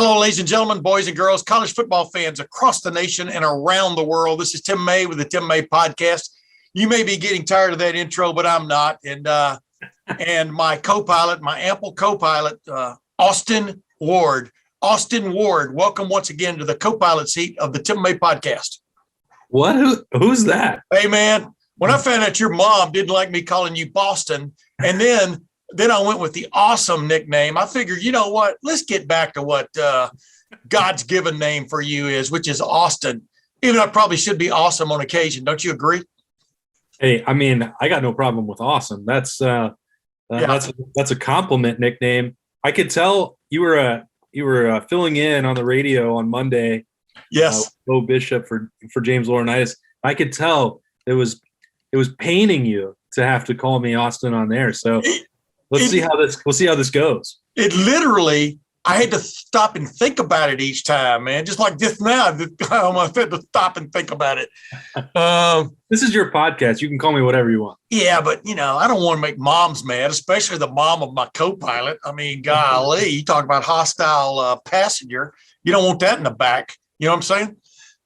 Hello, ladies and gentlemen, boys and girls, college football fans across the nation and around the world. This is Tim May with the Tim May Podcast. You may be getting tired of that intro, but I'm not. And my co-pilot, my ample co-pilot, Austin Ward. Austin Ward, welcome once again to the co-pilot seat of the Tim May Podcast. What? Who's that? Hey, man, when I found out your mom didn't like me calling you Boston, and then I went with the awesome nickname. I figured, you know what? Let's get back to what God's given name for you is, which is Austin. Even though I probably should be awesome on occasion. Don't you agree? Hey, I mean, I got no problem with awesome. That's a compliment nickname. I could tell you were filling in on the radio on Monday. Yes, Bo Bishop for James Laurinaitis. I could tell it was paining you to have to call me Austin on there. So. We'll see how this goes. It literally, I had to stop and think about it each time, man. Just like just now, I almost had to stop and think about it. This is your podcast. You can call me whatever you want. Yeah, but, I don't want to make moms mad, especially the mom of my co-pilot. I mean, golly, you talk about hostile passenger. You don't want that in the back. You know what I'm saying?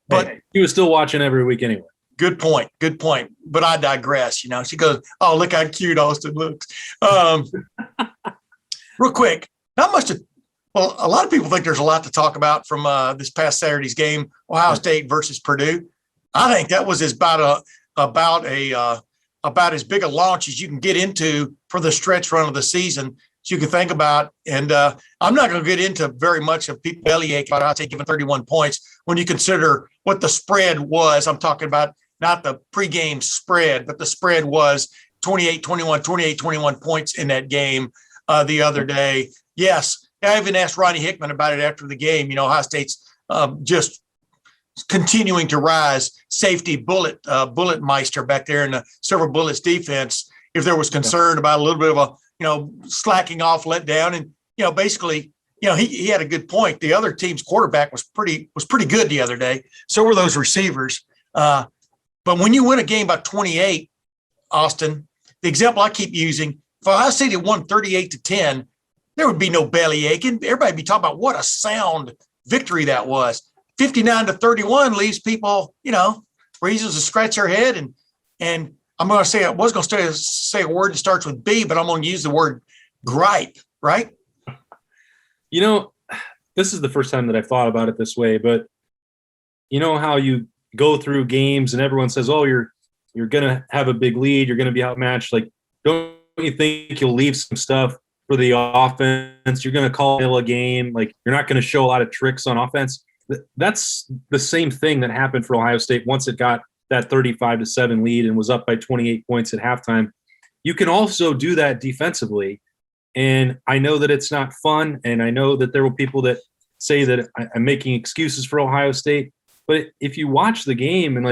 But he was still watching every week anyway. Good point. But I digress. She goes, "Oh, look how cute Austin looks." Real quick, not much to. Well, a lot of people think there's a lot to talk about from this past Saturday's game, Ohio State versus Purdue. I think that was about as big a launch as you can get into for the stretch run of the season. So you can think about, and I'm not going to get into very much of people bellyache about Ohio State giving 31 points when you consider what the spread was. I'm talking about not the pregame spread, but the spread was 28-21 points in that game the other day. Yes, I even asked Ronnie Hickman about it after the game. Ohio State's just continuing to rise. Safety Bullet Meister back there in the Silver Bullets defense, if there was concern about a little bit of a slacking off, let down, and basically, he had a good point. The other team's quarterback was pretty good the other day. So were those receivers. But when you win a game by 28, Austin, the example I keep using, if Ohio State had won 38-10, there would be no belly aching. Everybody would be talking about what a sound victory that was. 59-31 leaves people, reasons to scratch their head. And I'm going to say, I was going to say a word that starts with B, but I'm going to use the word gripe, right? This is the first time that I've thought about it this way, but you know how you go through games and everyone says, "Oh, you're going to have a big lead. You're going to be outmatched." Like, don't you think you'll leave some stuff for the offense? You're going to call a game. Like, you're not going to show a lot of tricks on offense. That's the same thing that happened for Ohio State once it got that 35-7 lead and was up by 28 points at halftime. You can also do that defensively. And I know that it's not fun. And I know that there were people that say that I'm making excuses for Ohio State. But if you watch the game and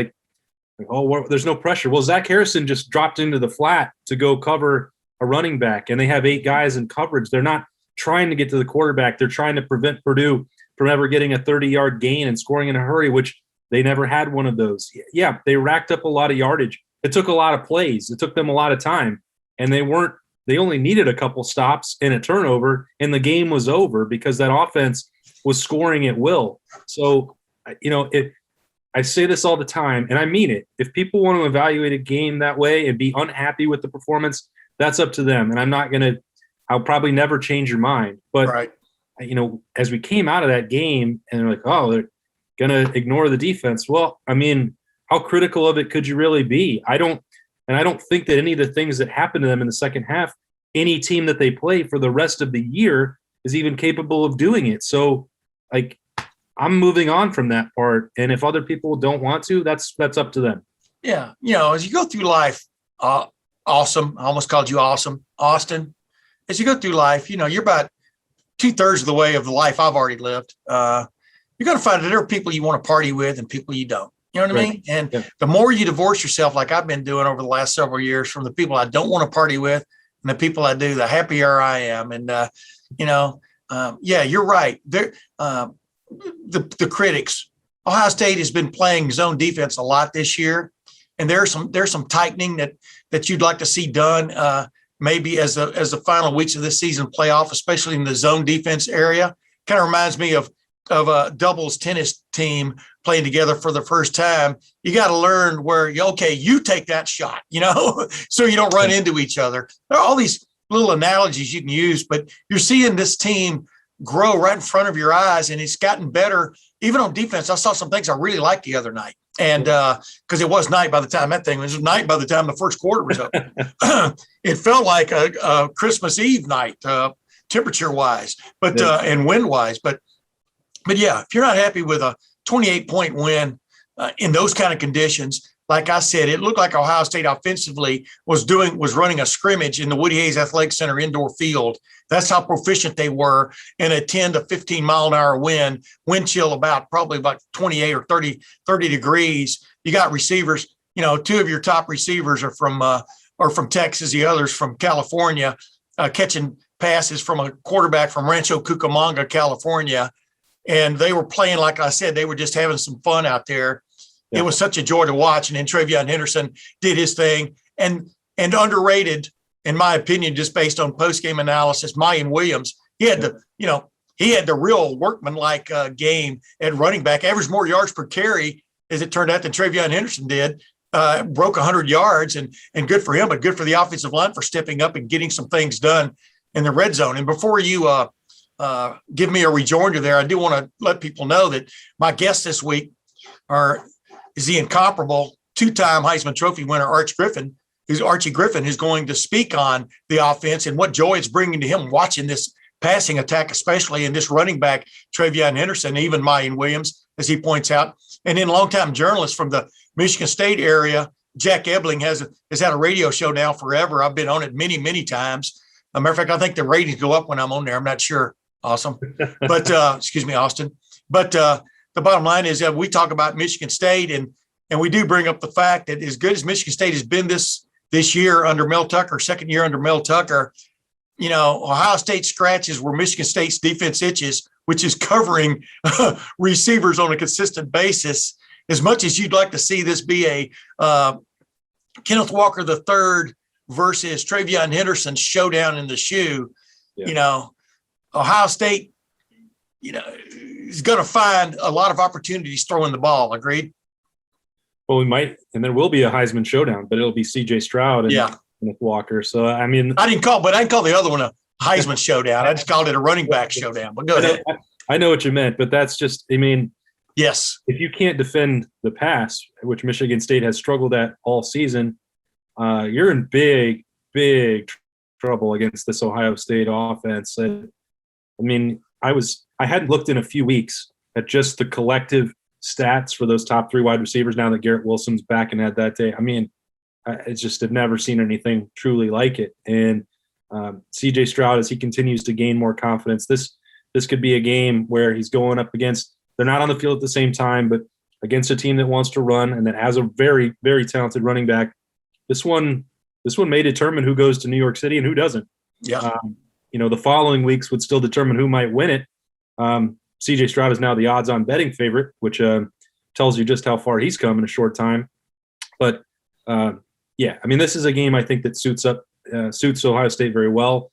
there's no pressure. Well, Zach Harrison just dropped into the flat to go cover a running back, and they have 8 guys in coverage. They're not trying to get to the quarterback. They're trying to prevent Purdue from ever getting a 30-yard gain and scoring in a hurry, which they never had one of those. Yeah, they racked up a lot of yardage. It took a lot of plays. It took them a lot of time, and they only needed a couple stops and a turnover, and the game was over because that offense was scoring at will. So, I say this all the time, and I mean it. If people want to evaluate a game that way and be unhappy with the performance, that's up to them. And I'll probably never change your mind. But, right. As we came out of that game and they're like, "Oh, they're going to ignore the defense." Well, I mean, how critical of it could you really be? I don't think that any of the things that happened to them in the second half, any team that they play for the rest of the year is even capable of doing it. So, I'm moving on from that part, and if other people don't want to, that's up to them. Yeah, as you go through life, awesome. I almost called you awesome, Austin. As you go through life, you're about 2/3 of the way of the life I've already lived. You're going to find that there are people you want to party with and people you don't. You know what I mean? And The more you divorce yourself, like I've been doing over the last several years, from the people I don't want to party with and the people I do, the happier I am. And you're right. The critics, Ohio State has been playing zone defense a lot this year, and there's some tightening that you'd like to see done maybe as the final weeks of this season play off, especially in the zone defense area. kind of reminds me of a doubles tennis team playing together for the first time. You got to learn where, you take that shot, so you don't run into each other. There are all these little analogies you can use, but you're seeing this team grow right in front of your eyes, and it's gotten better. Even on defense, I saw some things I really liked the other night. And because it was night by the time it was night by the time the first quarter was up. It felt like a Christmas Eve night, temperature wise, but and wind wise. But yeah, if you're not happy with a 28-point win in those kind of conditions, like I said, it looked like Ohio State offensively was running a scrimmage in the Woody Hayes Athletic Center indoor field. That's how proficient they were in a 10 to 15 mile an hour wind chill probably about 28 or 30 degrees. You got receivers, two of your top receivers are from Texas, the others from California, catching passes from a quarterback from Rancho Cucamonga, California. And they were playing, like I said, they were just having some fun out there. Yeah. It was such a joy to watch. And then TreVeyon Henderson did his thing, and underrated, in my opinion, just based on post-game analysis. Mayan Williams, he had the real workman-like game at running back, averaged more yards per carry, as it turned out, than TreVeyon Henderson did. Broke 100 yards, and good for him, but good for the offensive line for stepping up and getting some things done in the red zone. And before you give me a rejoinder there, I do want to let people know that my guests this week is the incomparable two-time Heisman Trophy winner, Archie Griffin, who's going to speak on the offense and what joy it's bringing to him watching this passing attack, especially in this running back, TreVeyon Henderson, even Mayan Williams, as he points out. And then longtime journalist from the Michigan State area, Jack Ebling, has had a radio show now forever. I've been on it many, many times. As a matter of fact, I think the ratings go up when I'm on there. I'm not sure. Awesome. But excuse me, Austin. But the bottom line is that we talk about Michigan State, and we do bring up the fact that as good as Michigan State has been this year under Mel Tucker, second year under Mel Tucker, Ohio State scratches where Michigan State's defense itches, which is covering receivers on a consistent basis. As much as you'd like to see this be a Kenneth Walker III versus TreVeyon Henderson showdown in the shoe, Ohio State, is going to find a lot of opportunities throwing the ball. Agreed? Well, we might, and there will be a Heisman showdown, but it'll be C.J. Stroud and Kenneth Walker. So, I mean, I didn't call the other one a Heisman showdown. I just called it a running back showdown. But go ahead. I know what you meant, but that's just, yes. If you can't defend the pass, which Michigan State has struggled at all season, you're in big, big trouble against this Ohio State offense. I hadn't looked in a few weeks at just the collective stats for those top three wide receivers now that Garrett Wilson's back and had that day. I just have never seen anything truly like it. And C.J. Stroud, as he continues to gain more confidence, this could be a game where he's going up against – they're not on the field at the same time, but against a team that wants to run and that has a very, very talented running back. This one may determine who goes to New York City and who doesn't. Yeah. The following weeks would still determine who might win it. C.J. Stroud is now the odds-on betting favorite, which tells you just how far he's come in a short time. But, this is a game I think that suits Ohio State very well.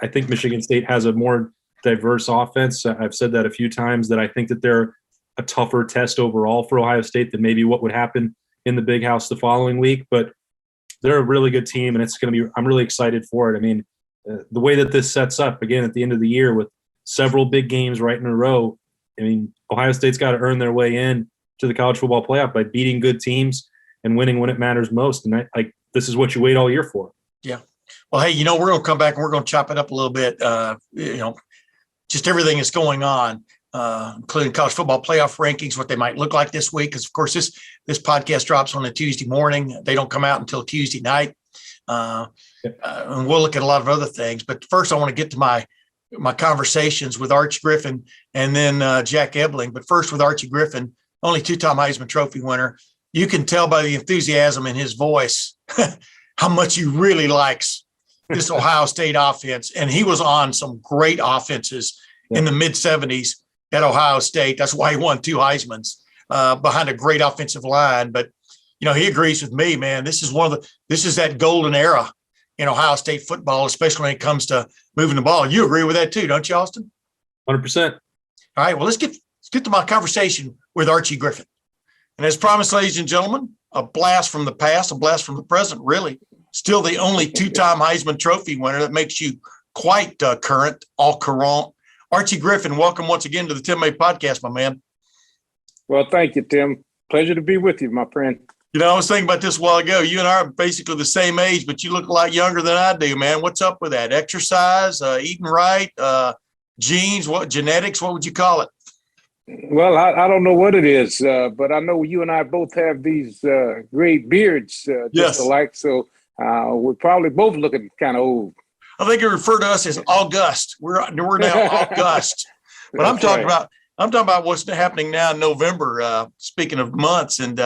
I think Michigan State has a more diverse offense. I've said that a few times, that I think that they're a tougher test overall for Ohio State than maybe what would happen in the Big House the following week. But they're a really good team, and it's going to be – I'm really excited for it. The way that this sets up, again, at the end of the year with several big games right in a row, Ohio State's got to earn their way in to the college football playoff by beating good teams and winning when it matters most. And this is what you wait all year for. Yeah. Well, hey, we're going to come back and we're going to chop it up a little bit. Just everything that's going on, including college football playoff rankings, what they might look like this week. Because, of course, this podcast drops on a Tuesday morning. They don't come out until Tuesday night. And we'll look at a lot of other things. But first, I want to get to my conversations with Archie Griffin and then Jack Ebling. But first with Archie Griffin, only two-time Heisman Trophy winner. You can tell by the enthusiasm in his voice how much he really likes this Ohio State offense. And he was on some great offenses in the mid-'70s at Ohio State. That's why he won 2 Heismans behind a great offensive line. But, he agrees with me, man. This is that golden era in Ohio State football, especially when it comes to moving the ball. You agree with that too, don't you, Austin? 100%. All right, well, let's get to my conversation with Archie Griffin. And as promised, ladies and gentlemen, a blast from the past, a blast from the present, really. Still the only two-time Heisman Trophy winner. That makes you quite current, au courant. Archie Griffin, welcome once again to the Tim May Podcast, my man. Well, thank you, Tim. Pleasure to be with you, my friend. You know, I was thinking about this a while ago. You and I are basically the same age, but you look a lot younger than I do, man. What's up with that? Exercise, eating right, genes, genetics, what would you call it? Well, I don't know what it is, but I know you and I both have these great beards just alike, so we're probably both looking kind of old. I think you refer to us as August. We're now August, but I'm talking about what's happening now in November. Speaking of months, and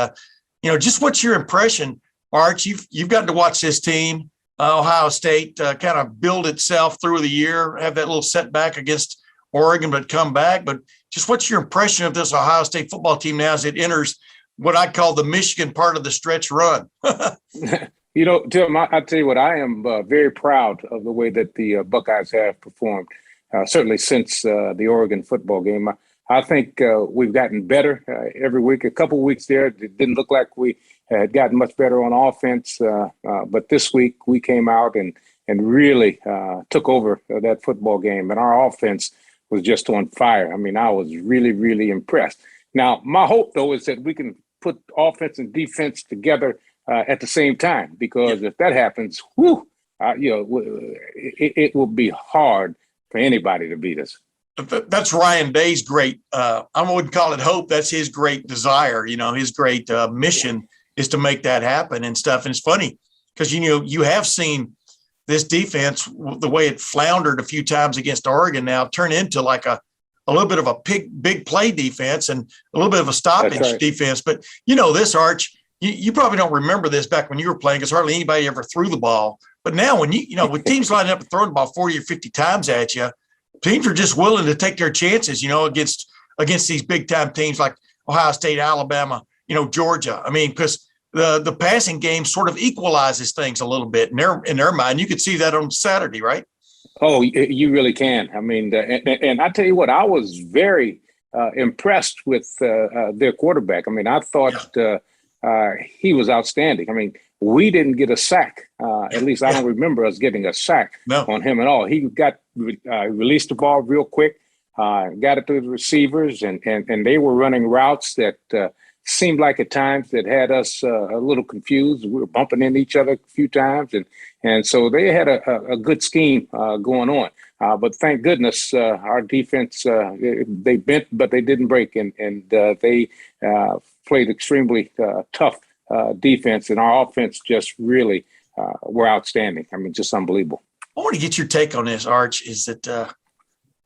just what's your impression, Arch? You've gotten to watch this team, Ohio State, kind of build itself through the year, have that little setback against Oregon, but come back. But just what's your impression of this Ohio State football team now as it enters what I call the Michigan part of the stretch run? Tim, I tell you what, I am very proud of the way that the Buckeyes have performed, certainly since the Oregon football game. I think we've gotten better every week. A couple of weeks there, it didn't look like we had gotten much better on offense. But this week we came out and really took over that football game. And our offense was just on fire. I mean, I was really, really impressed. Now, my hope, though, is that we can put offense and defense together at the same time, because if that happens, it will be hard for anybody to beat us. That's Ryan Day's great, I wouldn't call it hope. That's his great desire. His great mission is to make that happen and stuff. And it's funny because, you have seen this defense, the way it floundered a few times against Oregon, now turn into like a little bit of a big play defense and a little bit of a stoppage defense. But this, Arch, you probably don't remember this back when you were playing because hardly anybody ever threw the ball. But now when with teams lining up and throwing the ball 40 or 50 times at you, teams are just willing to take their chances, against these big time teams like Ohio State, Alabama, Georgia. I mean, because the passing game sort of equalizes things a little bit in their mind. You could see that on Saturday, right? Oh, you really can. I mean, and I tell you what, I was very impressed with their quarterback. I mean, I thought he was outstanding. I mean, we didn't get a sack. At least I don't remember us getting a sack on him at all. He got released the ball real quick, got it to the receivers, and they were running routes that seemed like at times that had us a little confused. We were bumping into each other a few times, and so they had a good scheme going on. But thank goodness our defense, they bent, but they didn't break, and they played extremely tough defense, and our offense just really were outstanding. I mean, just unbelievable. I want to get your take on this, Arch, is that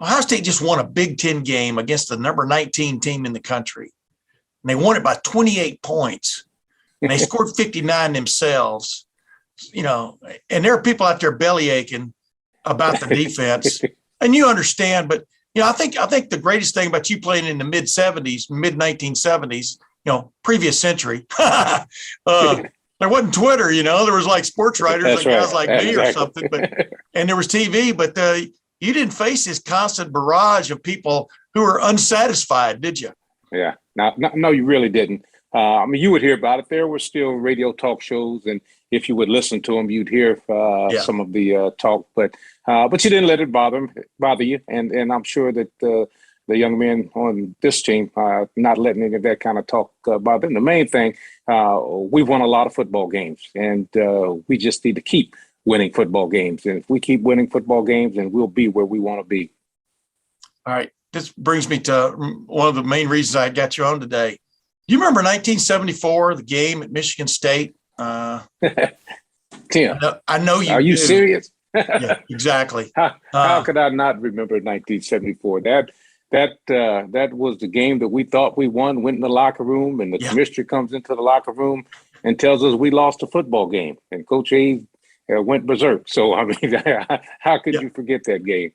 Ohio State just won a Big Ten game against the number 19 team in the country. And they won it by 28 points. And they scored 59 themselves, and there are people out there belly aching about the defense. And you understand, but, I think the greatest thing about you playing in the mid 1970s, previous century, there wasn't Twitter, there was like sports writers, guys like me or something, and there was TV, but you didn't face this constant barrage of people who were unsatisfied, did you? Yeah, no, you really didn't. I mean, you would hear about it. There were still radio talk shows, and if you would listen to them, you'd hear some of the talk. But you didn't let it bother you, and I'm sure that the young men on this team not letting any of that kind of talk bother them. The main thing, we've won a lot of football games, and we just need to keep winning football games. And if we keep winning football games, then we'll be where we want to be. All right. This brings me to one of the main reasons I got you on today. You remember 1974, the game at Michigan State? Tim, I know you. Are you serious? Yeah, exactly. How could I not remember 1974? That was the game that we thought we won, went in the locker room, and the commissioner comes into the locker room and tells us we lost a football game. And Coach A went berserk. So, I mean, how could you forget that game?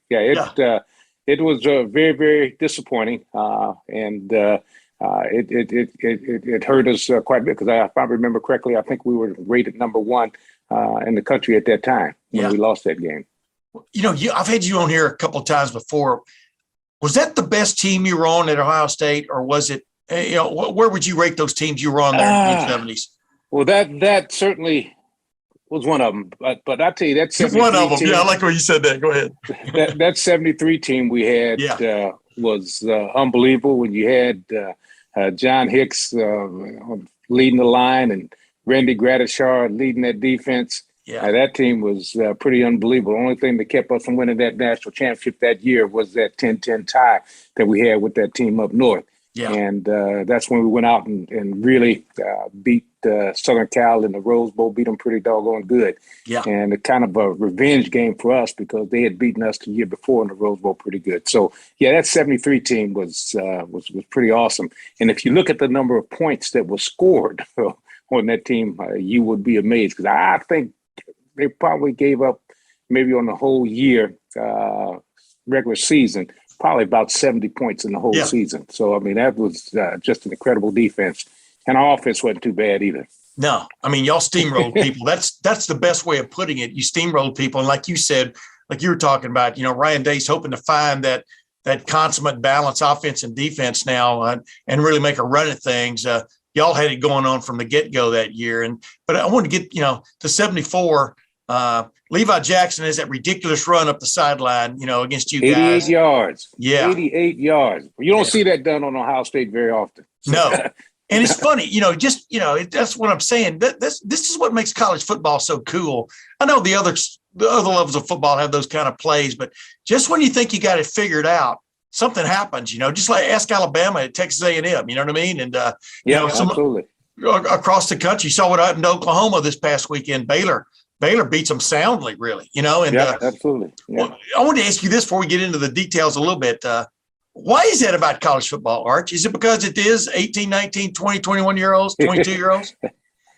It was very, very disappointing, and it hurt us quite a bit because if I remember correctly, I think we were rated number 1 in the country at that time when we lost that game. I've had you on here a couple of times before. Was that the best team you were on at Ohio State, or was it, where would you rate those teams you were on there in the mid-'70s? Well, that certainly was one of them. But I tell you, that 73 one of them. team, Yeah, I like the way you said that. Go ahead. that 73 team we had was unbelievable. When you had John Hicks leading the line and Randy Gradishar leading that defense. Yeah, that team was pretty unbelievable. The only thing that kept us from winning that national championship that year was that 10-10 tie that we had with that team up north. Yeah. And that's when we went out and really beat Southern Cal in the Rose Bowl, beat them pretty doggone good. Yeah. And a kind of a revenge game for us because they had beaten us the year before in the Rose Bowl pretty good. So, yeah, that 73 team was pretty awesome. And if you look at the number of points that were scored on that team, you would be amazed because I think they probably gave up maybe on the whole year regular season, probably about 70 points in the whole season. So, I mean, that was just an incredible defense. And our offense wasn't too bad either. No, I mean, y'all steamrolled people. That's the best way of putting it. You steamrolled people. And like you said, like you were talking about, Ryan Day's hoping to find that consummate balance, offense and defense now and really make a run at things. Y'all had it going on from the get-go that year. But I want to get, to 74. Levi Jackson has that ridiculous run up the sideline, against you guys. 88 yards. Yeah. 88 yards. You don't see that done on Ohio State very often. No. And it's funny, that's what I'm saying. This is what makes college football so cool. I know the other levels of football have those kind of plays, but just when you think you got it figured out, something happens, just like ask Alabama at Texas A&M, you know what I mean? And, absolutely. Across the country, saw what happened to Oklahoma this past weekend. Baylor beats them soundly, really, And absolutely. Yeah. Well, I want to ask you this before we get into the details a little bit. Why is that about college football, Arch? Is it because it is 18, 19, 20, 21-year-olds, 22-year-olds?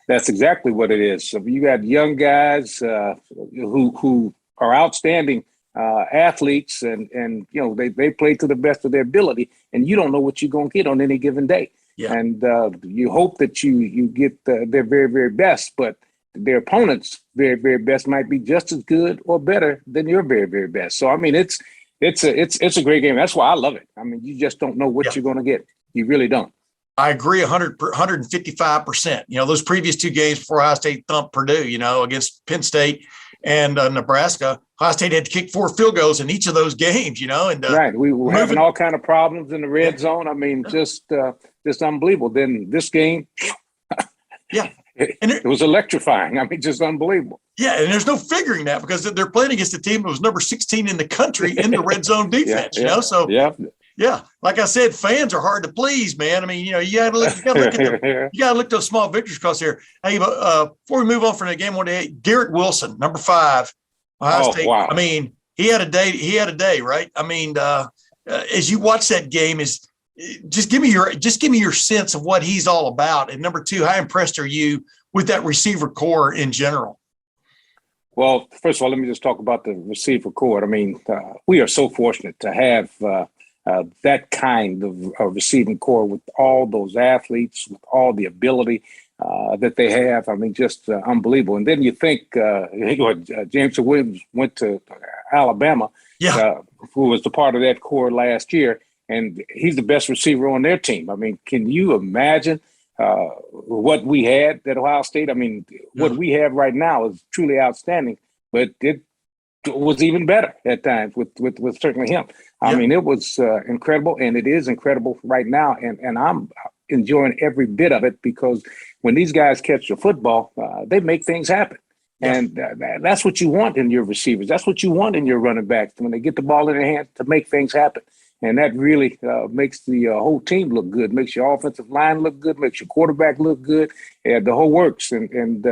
That's exactly what it is. So you got young guys who are outstanding athletes and they play to the best of their ability, and you don't know what you're going to get on any given day. Yeah. And you hope that you get their very, very best, but their opponent's very, very best might be just as good or better than your very, very best. So, I mean, it's a great game. That's why I love it. I mean, you just don't know what you're going to get. You really don't. I agree 155%. Those previous two games before Ohio State thumped Purdue, against Penn State and Nebraska, Ohio State had to kick 4 field goals in each of those games, And right. We were having all kind of problems in the red zone. I mean, just unbelievable. Then this game, it was electrifying. I mean, just unbelievable. Yeah, and there's no figuring that because they're playing against a team that was number 16 in the country in the red zone defense, So, like I said, fans are hard to please, man. I mean, you got to look at those small victories across here. Hey, before we move on from the game, Garrett Wilson, number 5, Ohio State. Wow. I mean, he had a day, right? I mean, as you watch that game, just give me your sense of what he's all about. And number 2, how impressed are you with that receiver core in general? Well, first of all, let me just talk about the receiver core. I mean, we are so fortunate to have that kind of receiving core with all those athletes, with all the ability that they have. I mean, just unbelievable. And then you think James Williams went to Alabama, who was the part of that core last year, and he's the best receiver on their team. I mean, can you imagine what we had at Ohio State? I mean, what we have right now is truly outstanding, but it was even better at times with certainly him. I mean, it was incredible, and it is incredible right now, and I'm enjoying every bit of it because when these guys catch the football, they make things happen. And that's what you want in your receivers. That's what you want in your running backs when they get the ball in their hands to make things happen. And that really makes the whole team look good, makes your offensive line look good, makes your quarterback look good, and the whole works. And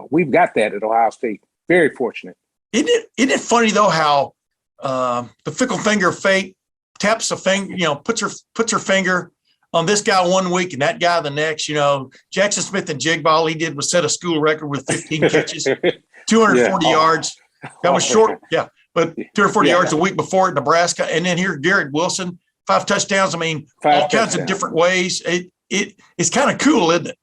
we've got that at Ohio State. Very fortunate. Isn't it funny, though, how the fickle finger of fate taps a finger, puts her finger on this guy one week and that guy the next. Jackson Smith and Jigba, he did was set a school record with 15 catches, 240 yards. That was short. Yeah. But 240 yards a week before at Nebraska. And then here, Garrett Wilson, 5 touchdowns. I mean, all kinds of different ways. It's kind of cool, isn't it?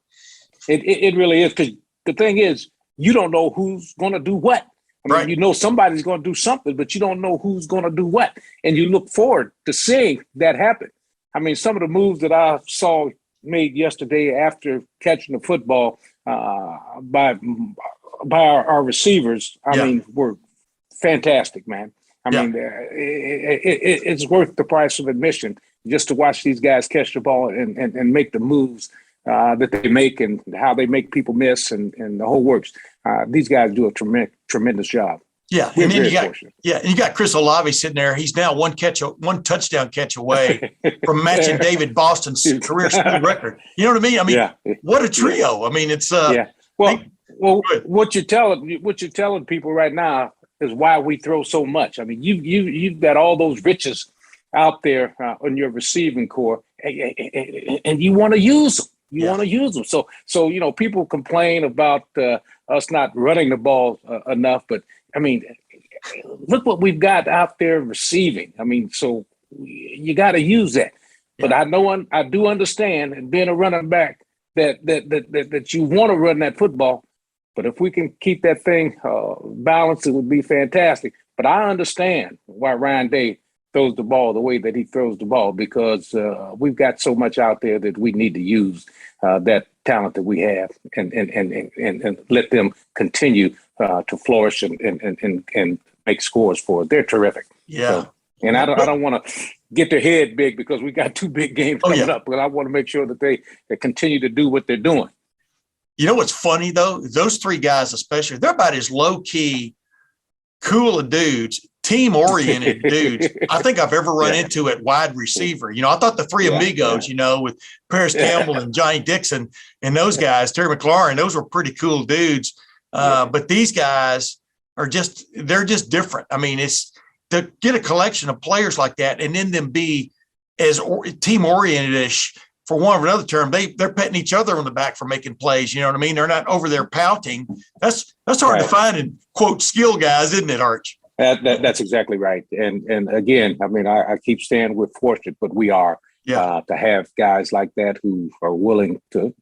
It really is, because the thing is, you don't know who's going to do what. I mean, Right. you know somebody's going to do something, but you don't know who's going to do what. And you look forward to seeing that happen. I mean, some of the moves that I saw made yesterday after catching the football by our receivers, I mean, were fantastic, man. I mean, it's worth the price of admission just to watch these guys catch the ball and make the moves that they make and how they make people miss and the whole works. These guys do a tremendous job. Yeah, We're and then very fortunate. and you got Chris Olave sitting there. He's now one touchdown catch away from matching David Boston's career school record. You know what I mean? I mean, what a trio! I mean, it's Well, what you're telling people right now is why we throw so much. I mean, you've got all those riches out there on your receiving core, and you want to use them. You want to use them. So you know, people complain about us not running the ball enough, but I mean, look what we've got out there receiving. I mean, so you got to use that. But I do understand, and being a running back, that you want to run that football. But if we can keep that thing balanced, it would be fantastic. But I understand why Ryan Day throws the ball the way that he throws the ball, because we've got so much out there that we need to use that talent that we have and let them continue to flourish and make scores for us. They're terrific. Yeah. So, and I don't want to get their head big because we got 2 big games coming up, but I want to make sure that they continue to do what they're doing. You know what's funny though? Those 3 guys, especially, they're about as low key, cool of dudes, team oriented dudes I think I've ever run into at wide receiver. You know, I thought the 3 amigos, you know, with Paris Campbell and Johnny Dixon and those guys, Terry McLaurin, those were pretty cool dudes. But these guys are they're just different. I mean, it's to get a collection of players like that and then them be as team oriented-ish, for one of another term, they're patting each other on the back for making plays. You know what I mean? They're not over there pouting. That's hard to find in quote skill guys, isn't it, Arch? That's exactly right. And again, I mean, I keep saying we're fortunate, but we are to have guys like that who are willing to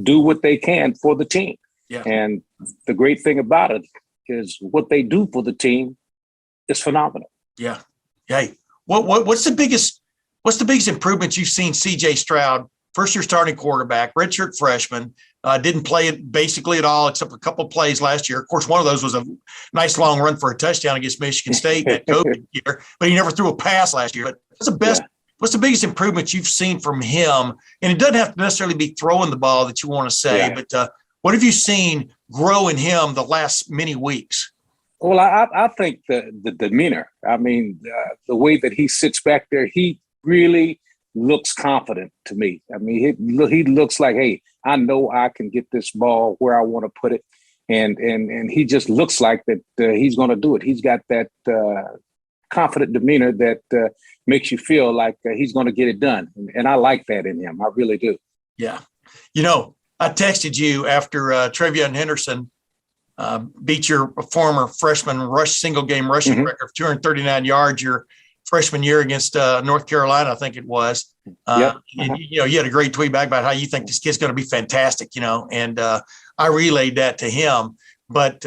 do what they can for the team. Yeah. And the great thing about it is what they do for the team is phenomenal. Yeah. Hey, what's the biggest improvements you've seen CJ Stroud, first-year starting quarterback, redshirt freshman, didn't play it basically at all except a couple of plays last year. Of course, one of those was a nice long run for a touchdown against Michigan State that COVID year, but he never threw a pass last year. But what's the biggest improvement you've seen from him? And it doesn't have to necessarily be throwing the ball that you want to say, but what have you seen grow in him the last many weeks? Well, I think the demeanor, I mean, the way that he sits back there, he really looks confident to me. I mean, he looks like, hey, I know I can get this ball where I want to put it. And he just looks like that he's going to do it. He's got that confident demeanor that makes you feel like he's going to get it done. And I like that in him. I really do. Yeah. You know, I texted you after TreVeyon Henderson beat your former freshman single game rushing record of 239 yards your freshman year against North Carolina, I think it was. And, you know, you had a great tweet back about how you think this kid's going to be fantastic, you know, and I relayed that to him. But,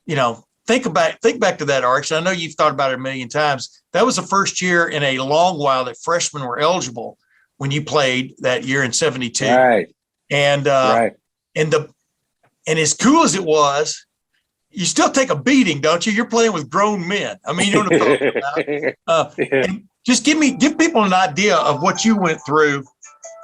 you know, think back to that, Arch. I know you've thought about it a million times. That was the first year in a long while that freshmen were eligible when you played that year in 72. Right. And and as cool as it was, you still take a beating, don't you? You're playing with grown men. I mean, you know what I'm talking about. And just give people an idea of what you went through,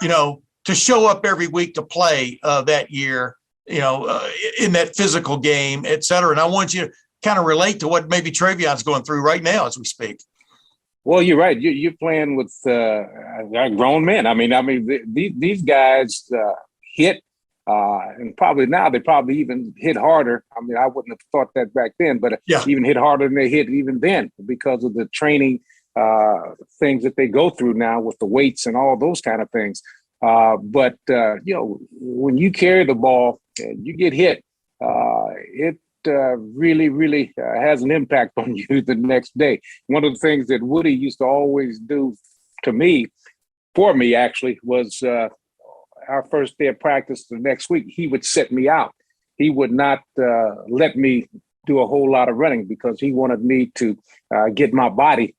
you know, to show up every week to play that year, you know, in that physical game, et cetera. And I want you to kind of relate to what maybe TreVeyon's going through right now as we speak. Well, you're right. You're playing with grown men. I mean, these guys hit. And probably now they probably even hit harder. I mean, I wouldn't have thought that back then, but even hit harder than they hit even then because of the training things that they go through now with the weights and all those kind of things. But you know, when you carry the ball and you get hit, it really, really has an impact on you the next day. One of the things that Woody used to always do for me actually, was our first day of practice the next week, he would set me out. He would not let me do a whole lot of running because he wanted me to get my body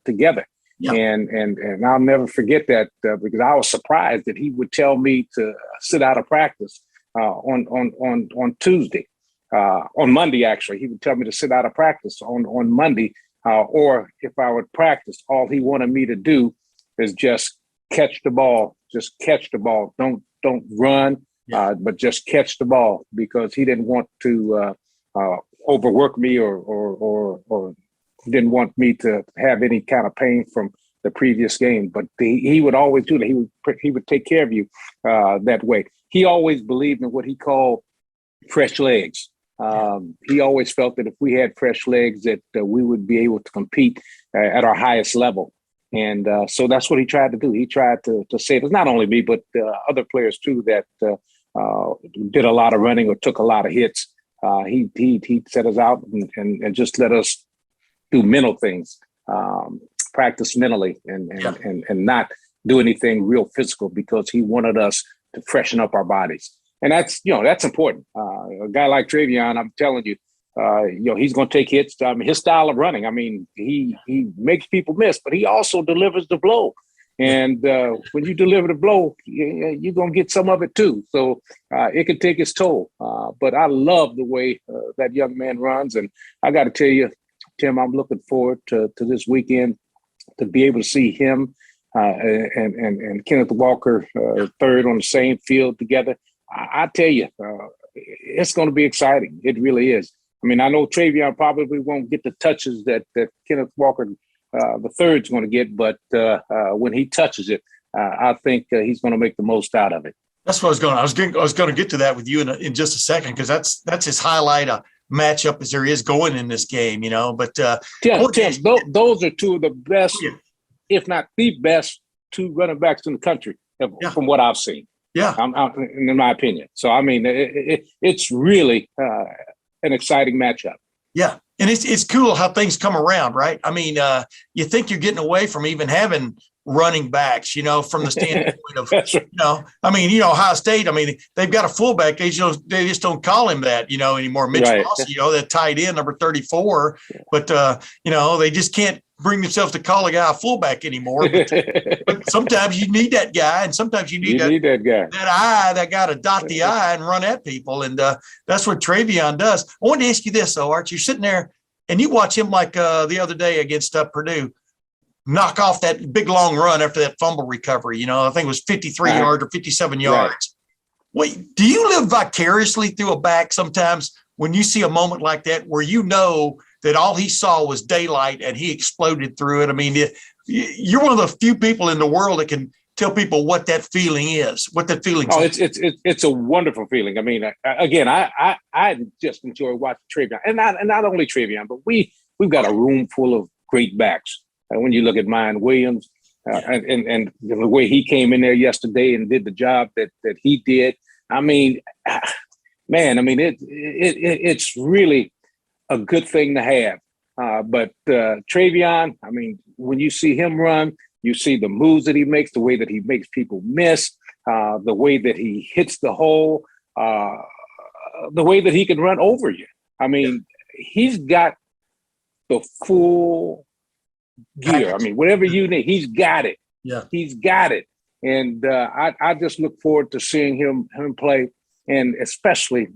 together. Yeah. And I'll never forget that because I was surprised that he would tell me to sit out of practice on Tuesday. On Monday, actually, he would tell me to sit out of practice on Monday, or if I would practice, all he wanted me to do is just catch the ball. Just catch the ball. Don't run, but just catch the ball because he didn't want to overwork me or didn't want me to have any kind of pain from the previous game. But he would always do that. He would take care of you that way. He always believed in what he called fresh legs. He always felt that if we had fresh legs, that we would be able to compete at our highest level. And so that's what he tried to do. He tried to save us, not only me, but other players too that did a lot of running or took a lot of hits. He set us out and just let us do mental things, practice mentally and not do anything real physical because he wanted us to freshen up our bodies. And that's important. A guy like TreVeyon, I'm telling you, he's going to take hits. His style of running, he makes people miss, but he also delivers the blow. And when you deliver the blow, you're going to get some of it too. So it can take its toll. But I love the way that young man runs. And I got to tell you, Tim, I'm looking forward to this weekend to be able to see him and Kenneth Walker third on the same field together. I tell you, it's going to be exciting. It really is. I know TreVeyon probably won't get the touches that Kenneth Walker the third's going to get, but when he touches it, I think he's going to make the most out of it. That's what I was going to get to that with you in just a second because that's his highlight matchup as there is going in this game, But Tim, those are two of the best, if not the best, two running backs in the country from what I've seen. Yeah, in my opinion. So it's really an exciting matchup. Yeah, and it's cool how things come around, right? You think you're getting away from even having running backs, from the standpoint of, right. Ohio State. They've got a fullback. They just don't call him that, anymore. Mitch Moss, that tight end number 34, but they just can't bring themselves to call a guy a fullback anymore. But sometimes you need that guy, and sometimes you need that guy, that guy to dot the I and run at people, and that's what TreVeyon does. I wanted to ask you this, though, Archie. You're sitting there, and you watch him like the other day against Purdue, knock off that big long run after that fumble recovery. I think it was 53 yards or 57 yards. Right. Wait, do you live vicariously through a back sometimes when you see a moment like that where that all he saw was daylight and he exploded through it? You're one of the few people in the world that can tell people what that feeling is, what that feeling is. It's a wonderful feeling. Again, I just enjoy watching TreVeyon, and not only TreVeyon, but we've got a room full of great backs. When you look at Mayan Williams and the way he came in there yesterday and did the job that he did, it's really a good thing to have. But TreVeyon, when you see him run, you see the moves that he makes, the way that he makes people miss, the way that he hits the hole, the way that he can run over you. He's got the full gear. Whatever you need, he's got it. Yeah, he's got it. And I just look forward to seeing him play, and especially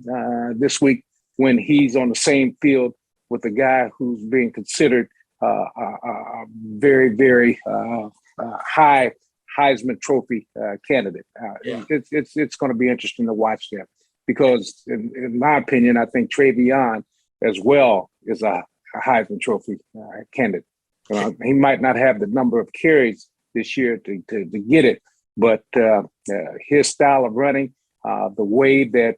this week when he's on the same field with a guy who's being considered a very, very high Heisman Trophy candidate. It's going to be interesting to watch them because, in my opinion, I think TreVeyon as well is a Heisman Trophy candidate. He might not have the number of carries this year to get it, but his style of running, the way that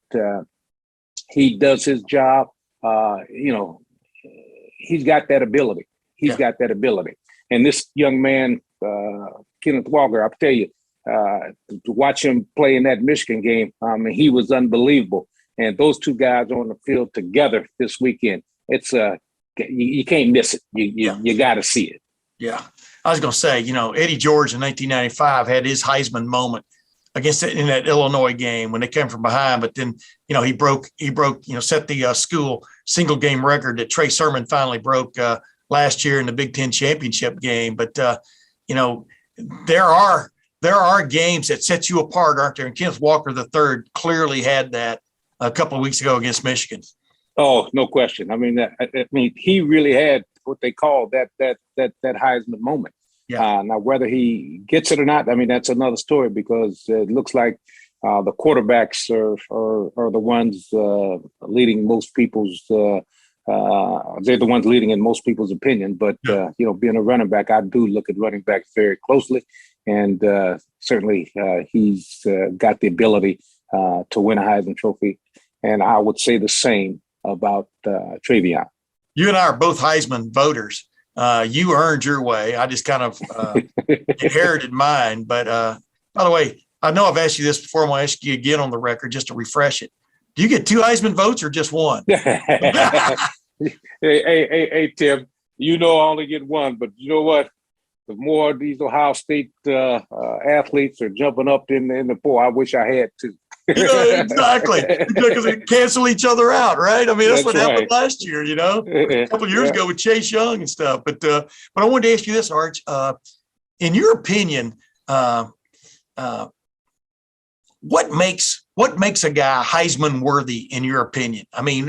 he does his job, he's got that ability. He's got that ability. And this young man, Kenneth Walker, I'll tell you, to watch him play in that Michigan game, he was unbelievable. And those two guys on the field together this weekend, it's you can't miss it. You got to see it. Yeah. I was going to say, Eddie George in 1995 had his Heisman moment against it in that Illinois game when they came from behind. But then, he broke, set the school single game record that Trey Sermon finally broke last year in the Big Ten championship game. But, there are games that set you apart, aren't there? And Kenneth Walker III clearly had that a couple of weeks ago against Michigan. Oh, no question. I mean, he really had what they call that Heisman moment. Yeah. Now, whether he gets it or not, I mean, that's another story, because it looks like the quarterbacks are the ones leading most people's. They're the ones leading in most people's opinion. But being a running back, I do look at running backs very closely, and certainly he's got the ability to win a Heisman Trophy. And I would say the same about TreVeyon. You and I are both Heisman voters. You earned your way. I just kind of inherited mine. But by the way, I know I've asked you this before. I'm going to ask you again on the record just to refresh it. Do you get 2 Heisman votes or just 1? Hey, Tim, I only get 1, but you know what? The more these Ohio State athletes are jumping up in the poll, I wish I had 2. Exactly. Because they cancel each other out, right? I mean, that's what happened right. last year, a couple of years ago with Chase Young and stuff. But I wanted to ask you this, Arch. In your opinion, what makes a guy Heisman worthy? In your opinion, I mean,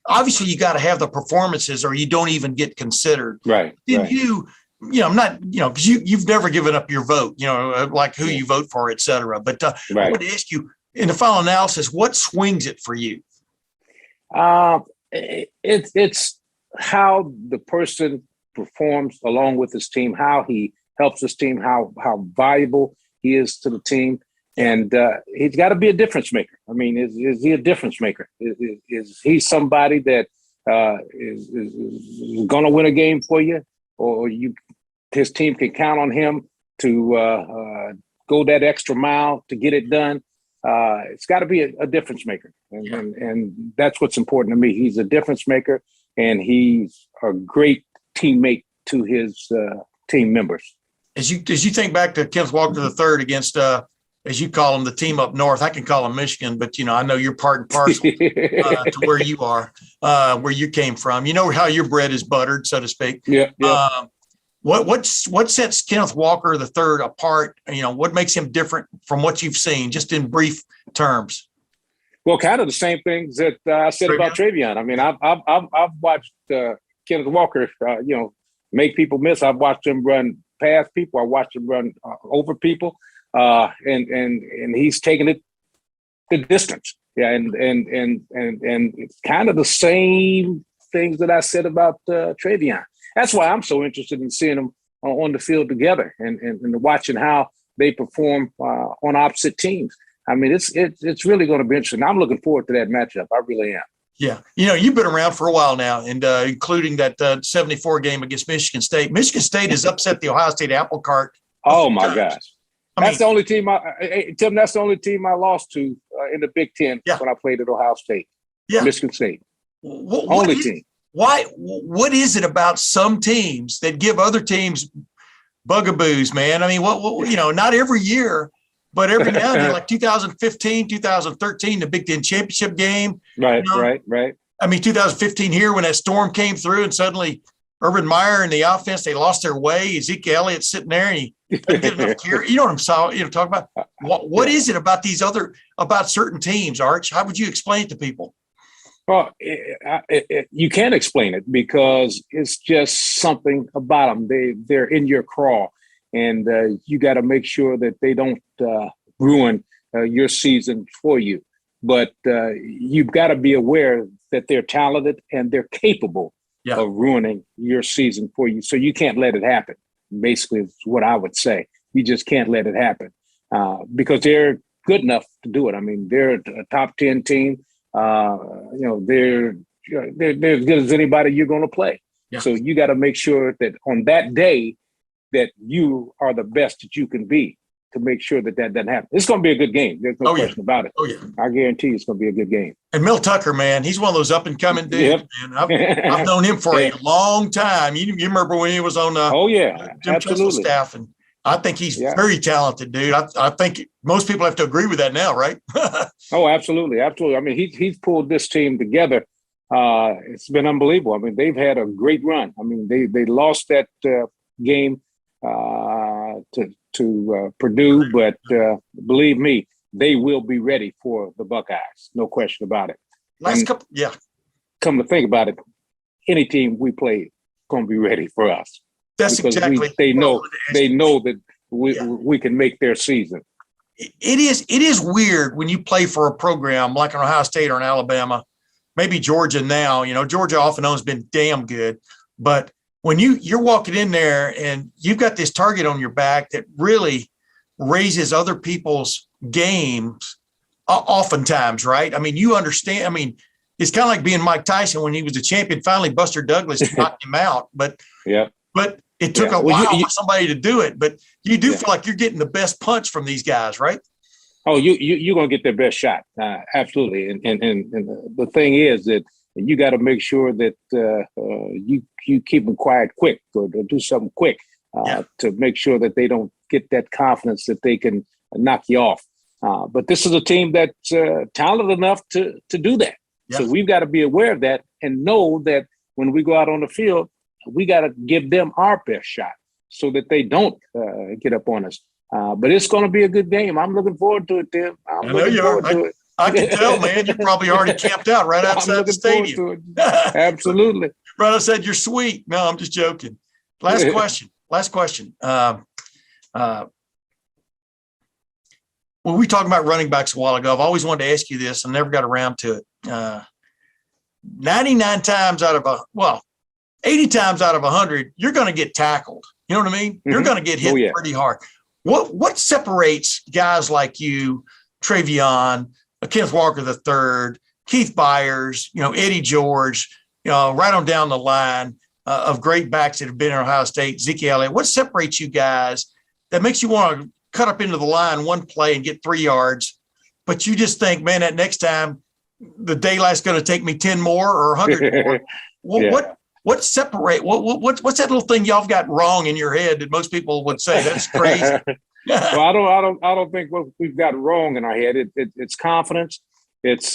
obviously you got to have the performances, or you don't even get considered. Right. Did you? Not, because you've never given up your vote, like who you vote for, et cetera. But I wanted to ask you, in the final analysis, what swings it for you? It's how the person performs along with his team, how he helps his team, how valuable he is to the team. And he's got to be a difference maker. I mean, is he a difference maker? Is he somebody that is going to win a game for you, or his team can count on him to go that extra mile to get it done? It's got to be a difference maker. And that's what's important to me. He's a difference maker, and he's a great teammate to his team members. As you think back to Kenneth Walker III against, as you call him, the team up north, I can call him Michigan, but I know you're part and parcel to where you are, where you came from. You know how your bread is buttered, so to speak. Yeah. What sets Kenneth Walker III apart? What makes him different from what you've seen, just in brief terms? Well, kind of the same things that I said about TreVeyon. I mean, I've watched Kenneth Walker, make people miss. I've watched him run past people. I watched him run over people, and he's taken it the distance. Yeah, and it's kind of the same things that I said about TreVeyon. That's why I'm so interested in seeing them on the field together and watching how they perform on opposite teams. I mean, it's really going to be interesting. I'm looking forward to that matchup. I really am. Yeah. You've been around for a while now, and including that 74 game against Michigan State. Michigan State has upset the Ohio State apple cart. Oh, my gosh. That's the only team Tim, that's the only team I lost to in the Big Ten when I played at Ohio State. Yeah. Michigan State. Only team. Why? What is it about some teams that give other teams bugaboos, man? I mean, not every year, but every now and then, like 2015, 2013, the Big Ten championship game. Right. I mean, 2015 here when that storm came through and suddenly Urban Meyer and the offense, they lost their way. Ezekiel Elliott's sitting there and he doesn't get enough care. You know what I'm talking about? What is it about about certain teams, Arch? How would you explain it to people? Well, you can't explain it because it's just something about them. They're in your craw, and you got to make sure that they don't ruin your season for you. But you've got to be aware that they're talented and they're capable of ruining your season for you. So you can't let it happen. Basically, is what I would say. You just can't let it happen because they're good enough to do it. I mean, they're a top 10 team. They're as good as anybody you're going to play. Yeah. So you got to make sure that on that day that you are the best that you can be to make sure that doesn't happen. It's going to be a good game. There's no question about it. Oh, yeah. I guarantee you it's going to be a good game. And Mel Tucker, man, he's one of those up and coming dudes, man. I've known him for a long time. You remember when he was on Jim Tressel's staff, and I think he's Yeah. very talented, dude. I think most people have to agree with that now, right? Oh, absolutely, absolutely. I mean, he's pulled this team together. It's been unbelievable. I mean, they've had a great run. I mean, they lost that game to Purdue, but believe me, they will be ready for the Buckeyes. No question about it. Come to think about it, any team we play going to be ready for us. That's because exactly. They know that we can make their season. It is weird when you play for a program like an Ohio State or an Alabama, maybe Georgia now. You know, Georgia off and on has been damn good, but when you're walking in there and you've got this target on your back that really raises other people's games, oftentimes, right? I mean, you understand. I mean, it's kind of like being Mike Tyson when he was a champion. Finally, Buster Douglas knocked him out, but it took a while for somebody to do it. But you do feel like you're getting the best punch from these guys, right? Oh, you're gonna get their best shot, absolutely. And the thing is that you got to make sure that you keep them quiet quick or do something quick to make sure that they don't get that confidence that they can knock you off. But this is a team that's talented enough to do that. Yeah. So we've got to be aware of that and know that when we go out on the field, we got to give them our best shot so that they don't get up on us. But it's going to be a good game. I'm looking forward to it, Tim. I know you are. I can tell, man. You're probably already camped out right outside the stadium. Absolutely. Right outside your suite. No, I'm just joking. Last question. Well, we talked about running backs a while ago. I've always wanted to ask you this. I never got around to it. 99 times out of 80 times out of 100, you're going to get tackled. You know what I mean? Mm-hmm. You're going to get hit pretty hard. What separates guys like you, TreVeyon, Kenneth Walker III, Keith Byers, Eddie George, right on down the line of great backs that have been in Ohio State, Zeke Elliott? What separates you guys that makes you want to cut up into the line one play and get 3 yards, but you just think, man, that next time the daylight's going to take me 10 more or 100 more? What's that little thing y'all have got wrong in your head that most people would say that's crazy? Well, I don't think what we've got wrong in our head. It's confidence. It's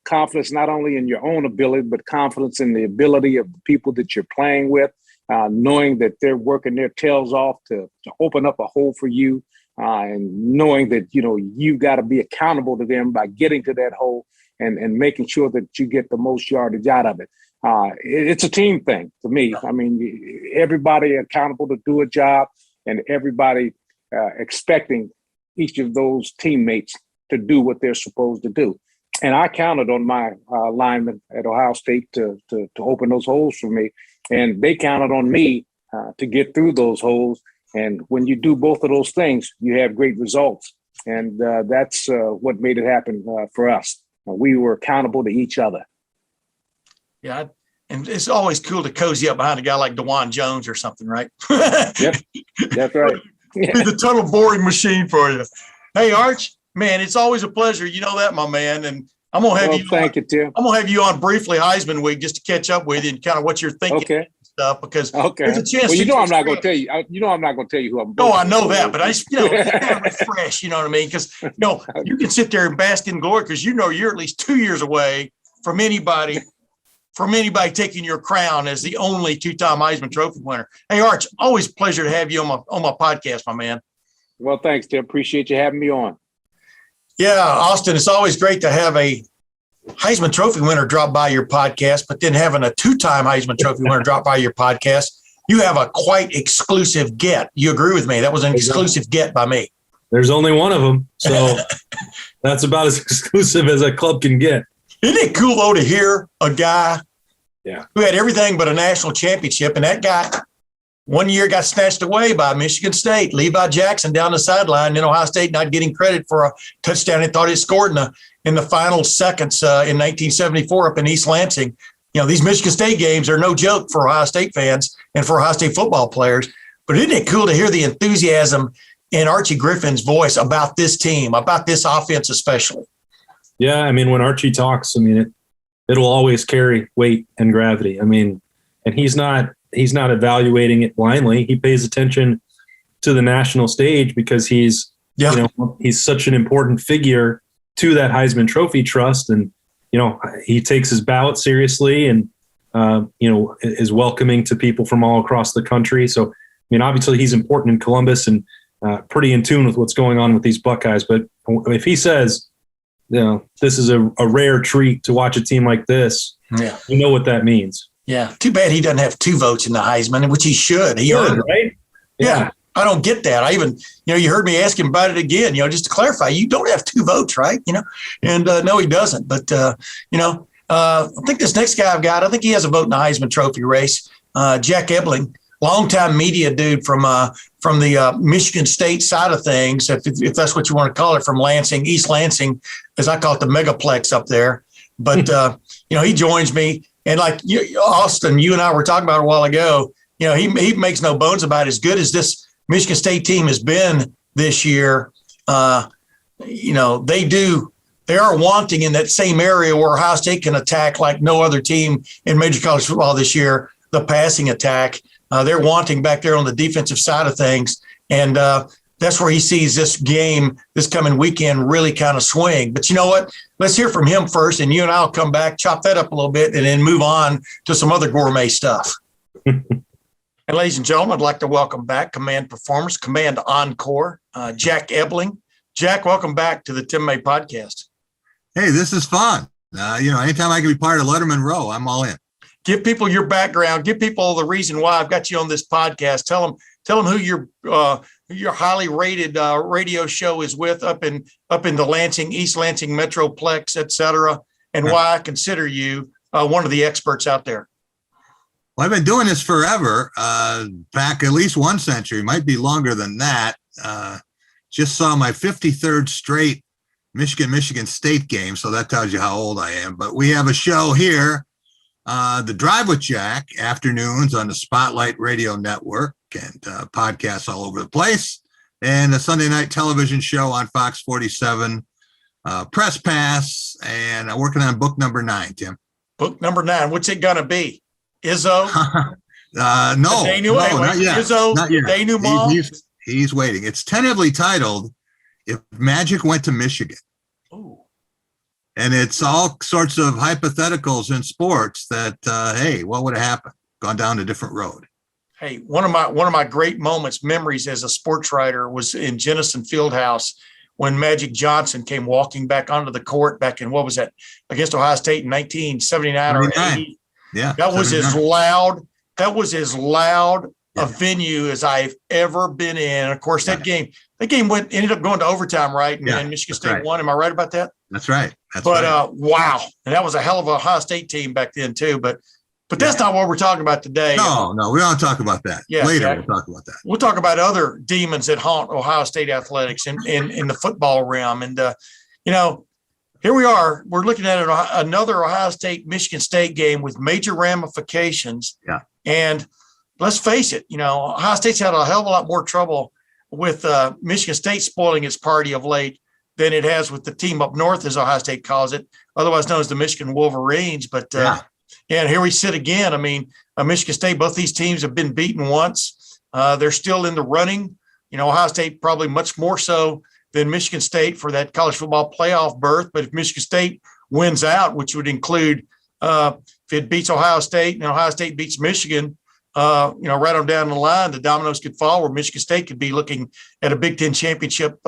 confidence not only in your own ability, but confidence in the ability of the people that you're playing with, knowing that they're working their tails off to open up a hole for you, and knowing that, you've got to be accountable to them by getting to that hole and making sure that you get the most yardage out of it. It's a team thing to me. I mean, everybody accountable to do a job and everybody expecting each of those teammates to do what they're supposed to do. And I counted on my linemen at Ohio State to open those holes for me. And they counted on me to get through those holes. And when you do both of those things, you have great results. And that's what made it happen for us. We were accountable to each other. Yeah. And it's always cool to cozy up behind a guy like DeJuan Jones or something, right? Yep. That's right. Be the total boring machine for you. Hey, Arch, man, it's always a pleasure. You know that, my man. And I'm going to have you. Thank you, Tim. I'm going to have you on briefly Heisman week just to catch up with you and kind of what you're thinking. Okay. Stuff because there's a chance. Well, I'm not going to tell you. I'm not going to tell you who I'm. No, I know that, but I just, kind of refresh. You know what I mean? Because you can sit there and bask in glory because you're at least 2 years away from anybody taking your crown as the only two-time Heisman Trophy winner. Hey, Arch, always a pleasure to have you on my podcast, my man. Well, thanks, Tim. Appreciate you having me on. Yeah, Austin, it's always great to have a Heisman Trophy winner drop by your podcast, but then having a two-time Heisman Trophy winner drop by your podcast, you have a quite exclusive get. You agree with me? That was an exclusive get by me. There's only one of them, so that's about as exclusive as a club can get. Isn't it cool, though, to hear a guy who had everything but a national championship, and that guy one year got snatched away by Michigan State, Levi Jackson down the sideline, and Ohio State not getting credit for a touchdown they thought he scored in the final seconds in 1974 up in East Lansing. These Michigan State games are no joke for Ohio State fans and for Ohio State football players. But isn't it cool to hear the enthusiasm in Archie Griffin's voice about this team, about this offense especially? Yeah, I mean, when Archie talks, I mean, it'll always carry weight and gravity. I mean, and he's not evaluating it blindly. He pays attention to the national stage because he's such an important figure to that Heisman Trophy trust. And, he takes his ballot seriously and, is welcoming to people from all across the country. So, obviously he's important in Columbus and pretty in tune with what's going on with these Buckeyes. But if he says, this is a rare treat to watch a team like this, you know what that means. Yeah. Too bad he doesn't have 2 votes in the Heisman, which he should. He earned it. Right? Yeah. I don't get that. I even, you heard me ask him about it again, just to clarify, you don't have 2 votes, right? And no, he doesn't. But, I think this next guy I've got, I think he has a vote in the Heisman Trophy race. Jack Ebling, longtime media dude from the Michigan State side of things, if that's what you want to call it, from Lansing, East Lansing, as I call it, the megaplex up there. But, he joins me. And like Austin, you and I were talking about a while ago, he makes no bones about it. As good as this Michigan State team has been this year, they are wanting in that same area where Ohio State can attack like no other team in major college football this year, the passing attack. They're wanting back there on the defensive side of things. And that's where he sees this game this coming weekend really kind of swing. But you know what? Let's hear from him first, and you and I will come back, chop that up a little bit, and then move on to some other gourmet stuff. And ladies and gentlemen, I'd like to welcome back Command Performers, Command Encore, Jack Ebling. Jack, welcome back to the Tim May podcast. Hey, this is fun. Anytime I can be part of Lettermen Row, I'm all in. Give people your background. Give people the reason why I've got you on this podcast. Tell them who your highly rated radio show is with up in the Lansing, East Lansing Metroplex, et cetera, and why I consider you one of the experts out there. Well, I've been doing this forever, back at least 1 century, might be longer than that. Just saw my 53rd straight Michigan State game, so that tells you how old I am. But we have a show here, The Drive with Jack, afternoons on the Spotlight Radio Network, and podcasts all over the place, and a Sunday night television show on Fox 47, Press Pass, and I'm working on book number 9, Tim. Book number 9, what's it going to be? Izzo? No, not yet. Izzo, not yet. denouement? He's waiting. It's tentatively titled, If Magic Went to Michigan. Ooh. And it's all sorts of hypotheticals in sports that, hey, what would have happened? Gone down a different road. Hey, one of my great memories as a sports writer was in Jennison Fieldhouse when Magic Johnson came walking back onto the court back in, what was that, against Ohio State in 1979 or 80. Yeah. That was as loud a venue as I've ever been in. And of course, that game ended up going to overtime, right? And Michigan State won. Am I right about that? That's right. Wow. And that was a hell of a Ohio State team back then too. But that's not what we're talking about today. No, we don't talk about that. Yeah, Later, Jack, we'll talk about that. We'll talk about other demons that haunt Ohio State athletics in the football realm. And, here we are. We're looking at another Ohio State-Michigan State game with major ramifications. Yeah. And let's face it, Ohio State's had a hell of a lot more trouble with Michigan State spoiling its party of late than it has with the team up north, as Ohio State calls it, otherwise known as the Michigan Wolverines. But, and here we sit again. I mean, Michigan State, both these teams have been beaten once. They're still in the running. Ohio State probably much more so than Michigan State for that college football playoff berth. But if Michigan State wins out, which would include if it beats Ohio State and Ohio State beats Michigan, right on down the line, the dominoes could fall where Michigan State could be looking at a Big Ten championship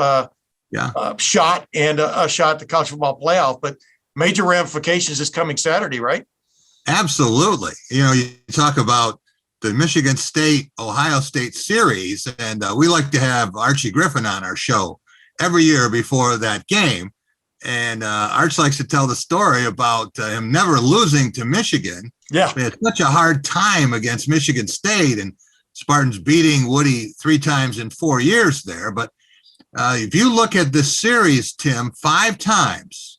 shot and a shot at the college football playoff. But major ramifications this coming Saturday, right? Absolutely. You talk about the Michigan State, Ohio State series, and we like to have Archie Griffin on our show every year before that game. And Arch likes to tell the story about him never losing to Michigan. Yeah. They had such a hard time against Michigan State, and Spartans beating Woody 3 times in 4 years there. But if you look at this series, Tim, 5 times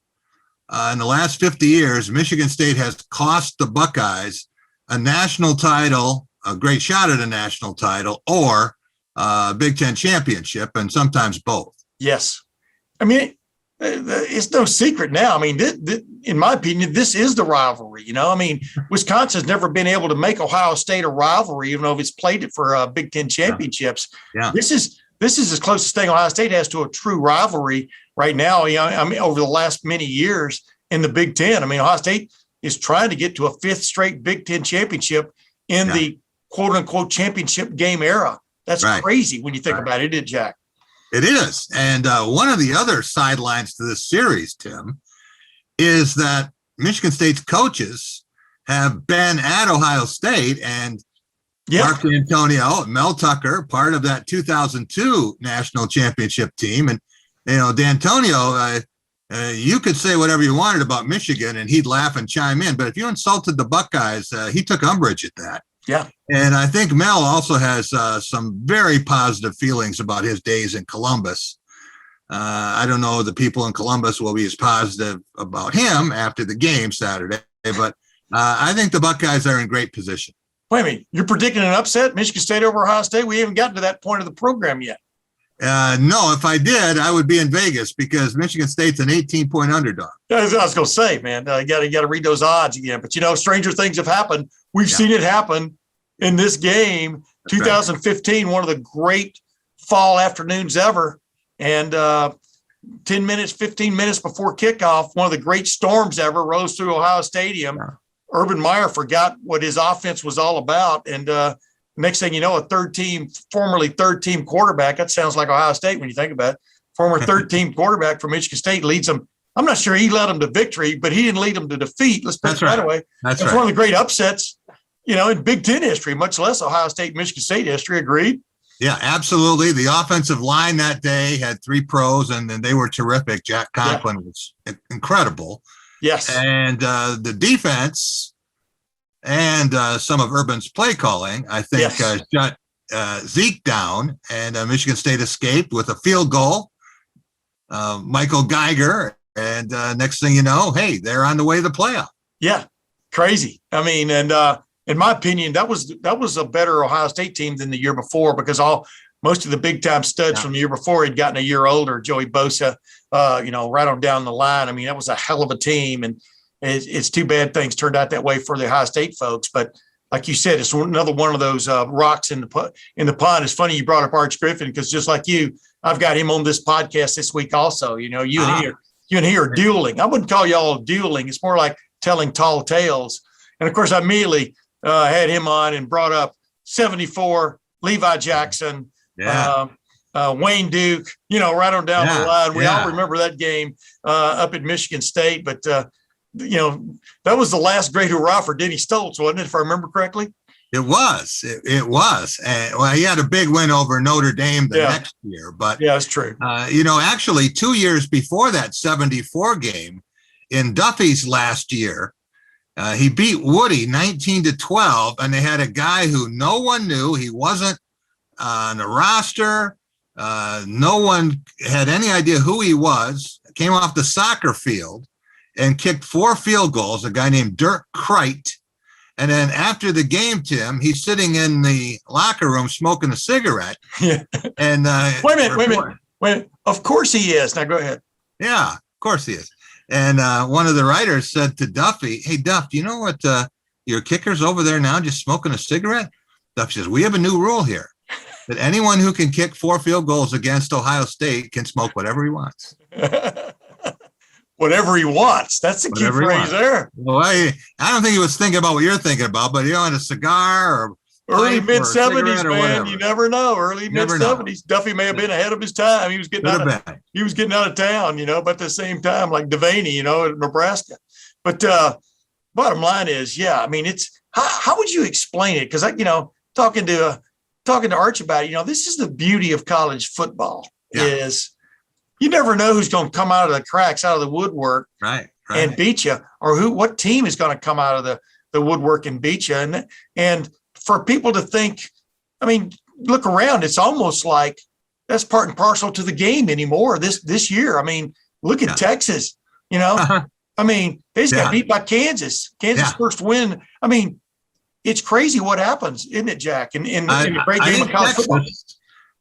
in the last 50 years, Michigan State has cost the Buckeyes a national title, a great shot at a national title, or a Big Ten championship, and sometimes both. Yes. I mean, it's no secret now. I mean, in my opinion, this is the rivalry. I mean, Wisconsin's never been able to make Ohio State a rivalry, even though it's played it for Big Ten championships. Yeah. This is as closest thing Ohio State has to a true rivalry right now. I mean, over the last many years in the Big Ten. I mean, Ohio State is trying to get to a 5th straight Big Ten championship in the quote unquote championship game era. That's crazy when you think about it, isn't it, Jack? It is. And one of the other sidelines to this series, Tim, is that Michigan State's coaches have been at Ohio State, and Mark D'Antonio, Mel Tucker, part of that 2002 national championship team. And, D'Antonio, you could say whatever you wanted about Michigan and he'd laugh and chime in. But if you insulted the Buckeyes, he took umbrage at that. Yeah. And I think Mel also has some very positive feelings about his days in Columbus. I don't know the people in Columbus will be as positive about him after the game Saturday, but I think the Buckeyes are in great position. Wait a minute. You're predicting an upset, Michigan State over Ohio State? We haven't gotten to that point of the program yet. No, if I did, I would be in Vegas because Michigan State's an 18-point underdog. That's what I was going to say, man. You got to read those odds again. But, stranger things have happened. We've seen it happen in this game. That's 2015, one of the great fall afternoons ever. And 15 minutes before kickoff, one of the great storms ever rose through Ohio Stadium. Yeah. Urban Meyer forgot what his offense was all about. And next thing you know, formerly third team quarterback, that sounds like Ohio State when you think about it, former third team quarterback from Michigan State leads them. I'm not sure he led them to victory, but he didn't lead them to defeat. Let's put it that way. That's one of the great upsets, in Big Ten history, much less Ohio State, Michigan State history. Agreed? Yeah, absolutely. The offensive line that day had 3 pros, and they were terrific. Jack Conklin was incredible. Yes. And the defense and some of Urban's play calling, I think, shut Zeke down, and Michigan State escaped with a field goal. Michael Geiger, and next thing you know, hey, they're on the way to the playoff. Yeah, crazy. I mean, and in my opinion, that was a better Ohio State team than the year before because most of the big time studs from the year before had gotten a year older. Joey Bosa, right on down the line. I mean, that was a hell of a team, and it's too bad things turned out that way for the Ohio State folks. But like you said, it's another one of those rocks in the pond. It's funny you brought up Archie Griffin because just like you, I've got him on this podcast this week also. You and he are dueling. I wouldn't call y'all dueling. It's more like telling tall tales. And of course, I immediately had him on and brought up 74, Levi Jackson, Wayne Duke, right on down the line. We all remember that game up at Michigan State, but that was the last great hurrah for Denny Stoltz, wasn't it? If I remember correctly. It was. It was. And he had a big win over Notre Dame the next year, but it's true. Actually 2 years before that 74 game in Duffy's last year, he beat Woody 19-12, and they had a guy who no one knew. He wasn't on the roster. No one had any idea who he was. Came off the soccer field and kicked 4 field goals, a guy named Dirk Kreit. And then after the game, Tim, he's sitting in the locker room smoking a cigarette. Yeah. And wait a minute. Of course he is. Now go ahead. Yeah, of course he is. And one of the writers said to Duffy, "Hey, Duff, do you know what your kicker's over there now just smoking a cigarette?" Duffy says, "We have a new rule here that anyone who can kick 4 field goals against Ohio State can smoke whatever he wants." Whatever he wants. That's the key phrase there. Well, I don't think he was thinking about what you're thinking about, but a cigar or early mid-70s, man. You never know. Early mid-70s. Duffy may have been ahead of his time. He was getting out of town, but at the same time, like Devaney, at Nebraska. But bottom line is, it's how would you explain it? Because talking to Arch about it, this is the beauty of college football is you never know who's going to come out of the cracks, out of the woodwork, and beat you, or what team is going to come out of the woodwork and beat you. And for people to think, look around, it's almost like that's part and parcel to the game anymore this year. Look at Texas, they just got beat by Kansas. First win. It's crazy what happens, isn't it, Jack? In the great game of college football.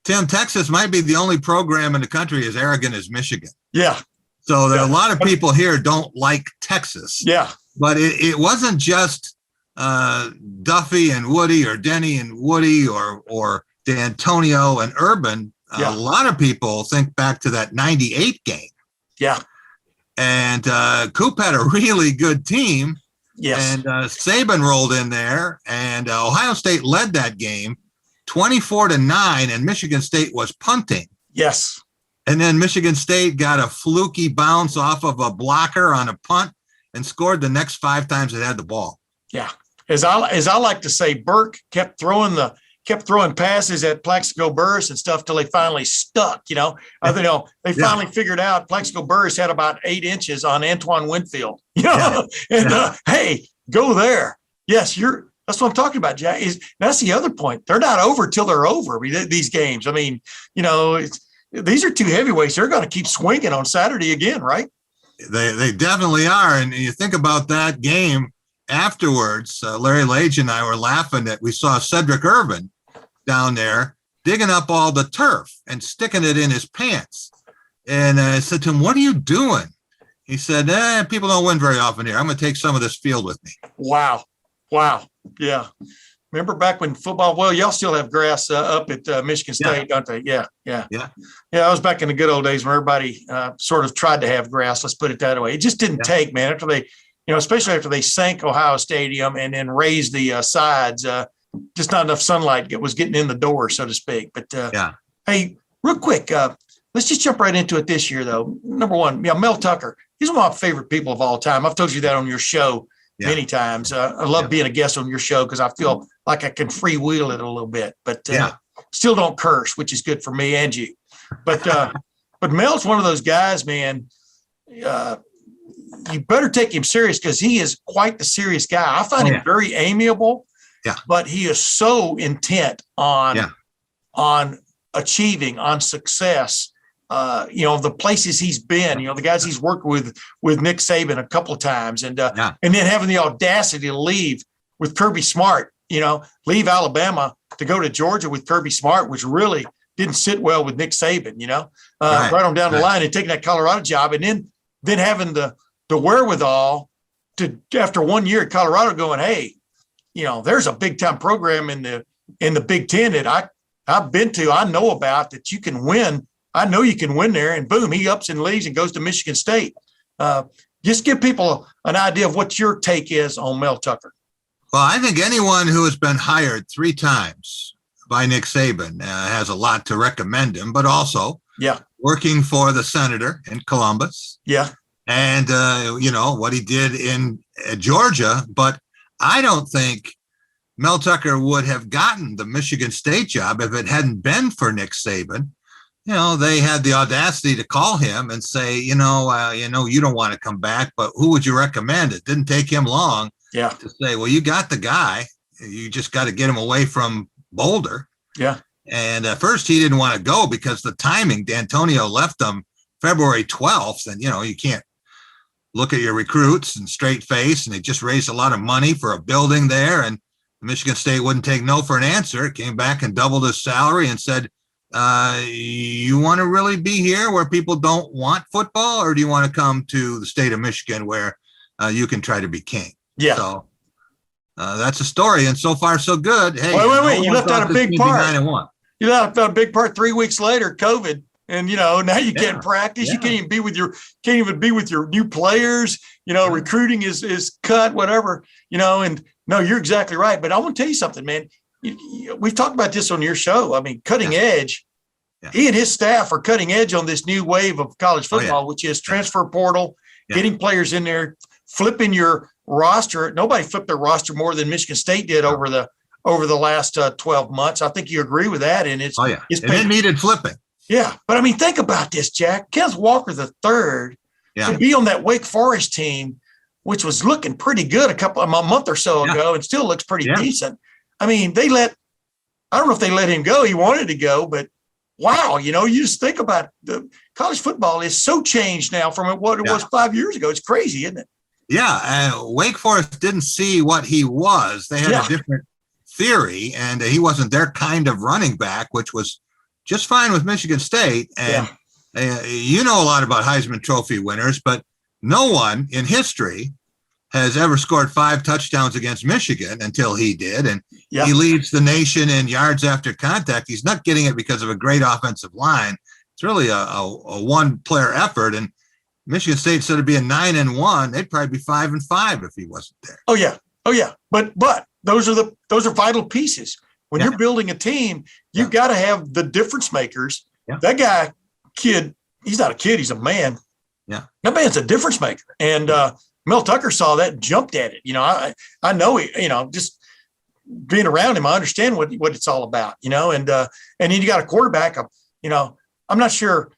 Tim, Texas might be the only program in the country as arrogant as Michigan. Yeah. So there are a lot of people here don't like Texas. Yeah. But it wasn't just Duffy and Woody or Denny and Woody or D'Antonio and Urban. A lot of people think back to that 98 game. Yeah. And Coop had a really good team. Yes. And Saban rolled in there, and Ohio State led that game 24-9, and Michigan State was punting. Yes. And then Michigan State got a fluky bounce off of a blocker on a punt and scored the next 5 times it had the ball. Yeah. As I like to say, Burke kept throwing passes at Plaxico Burress and stuff till they finally stuck, They finally figured out Plaxico Burress had about 8 inches on Antoine Winfield, hey, go there. Yes, that's what I'm talking about, Jack. That's the other point. They're not over till they're over. These games. These are 2 heavyweights. They're going to keep swinging on Saturday again, right? They definitely are. And you think about that game afterwards, Larry Lage and I were laughing that we saw Cedric Irvin down there digging up all the turf and sticking it in his pants. And I said to him, "What are you doing?" He said, "People don't win very often here. I'm going to take some of this field with me." Wow. Yeah. Remember back when football, well, y'all still have grass up at Michigan State, don't they? Yeah. Yeah, I was back in the good old days when everybody sort of tried to have grass. Let's put it that way. It just didn't take, man, after they, especially after they sank Ohio Stadium and then raised the sides, just not enough sunlight was getting in the door, so to speak. But hey, real quick, let's just jump right into it this year, though. Number one, Mel Tucker, he's one of my favorite people of all time. I've told you that on your show many times. I love being a guest on your show because I feel like I can freewheel it a little bit, but still don't curse, which is good for me and you. But Mel's one of those guys, man. You better take him serious because he is quite the serious guy. I find him very amiable, but he is so intent on achieving, on success. The places he's been, the guys he's worked with Nick Saban a couple of times, and then having the audacity to leave with Kirby Smart, leave Alabama to go to Georgia with Kirby Smart, which really didn't sit well with Nick Saban, right on down the line, and taking that Colorado job, and then having the wherewithal to, after 1 year at Colorado, going, hey, there's a big time program in the Big Ten that I've been to, I know about, that you can win. I know you can win there, and boom, he ups and leaves and goes to Michigan State. Just give people an idea of what your take is on Mel Tucker. Well, I think anyone who has been hired 3 times by Nick Saban has a lot to recommend him, but also working for the senator in Columbus. Yeah. And, what he did in Georgia. But I don't think Mel Tucker would have gotten the Michigan State job if it hadn't been for Nick Saban. They had the audacity to call him and say, you don't want to come back, but who would you recommend? It didn't take him long to say, well, you got the guy. You just got to get him away from Boulder. Yeah. And at first he didn't want to go because the timing, D'Antonio left them February 12th. And, you can't look at your recruits and straight face. And they just raised a lot of money for a building there. And Michigan State wouldn't take no for an answer. Came back and doubled his salary and said, you want to really be here where people don't want football, or do you want to come to the state of Michigan where you can try to be king? Yeah. So that's a story, and so far so good. Hey, wait! You left out a big part. You left out a big part. 3 weeks later, COVID, and now you can't practice. You can't even be with your new players. Recruiting is cut, whatever. And no, you're exactly right. But I want to tell you something, man. We've talked about this on your show. I mean, cutting edge. He and his staff are cutting edge on this new wave of college football, which is transfer portal, getting players in there, flipping your roster. Nobody flipped their roster more than Michigan State did over the last 12 months. I think you agree with that. And it needed flipping. Yeah. But I mean, think about this, Jack. Kenneth Walker III to be on that Wake Forest team, which was looking pretty good a month or so ago, and still looks pretty decent. I mean, I don't know if they let him go. He wanted to go, but wow, you just think about the college football is so changed now from what it was 5 years ago. It's crazy, isn't it? Yeah. Wake Forest didn't see what he was. They had a different theory, and he wasn't their kind of running back, which was just fine with Michigan State. And You know a lot about Heisman Trophy winners, but no one in history has ever scored 5 touchdowns against Michigan until he did. And he leads the nation in yards after contact. He's not getting it because of a great offensive line. It's really a one-player effort. And Michigan State, instead of being 9-1, they'd probably be 5-5 if he wasn't there. Oh yeah. But those are vital pieces. When you're building a team, you've got to have the difference makers. Yeah. That kid, he's not a kid, he's a man. Yeah. That man's a difference maker. And Mel Tucker saw that and jumped at it. I know just being around him, I understand what it's all about, and then you got a quarterback, I'm not sure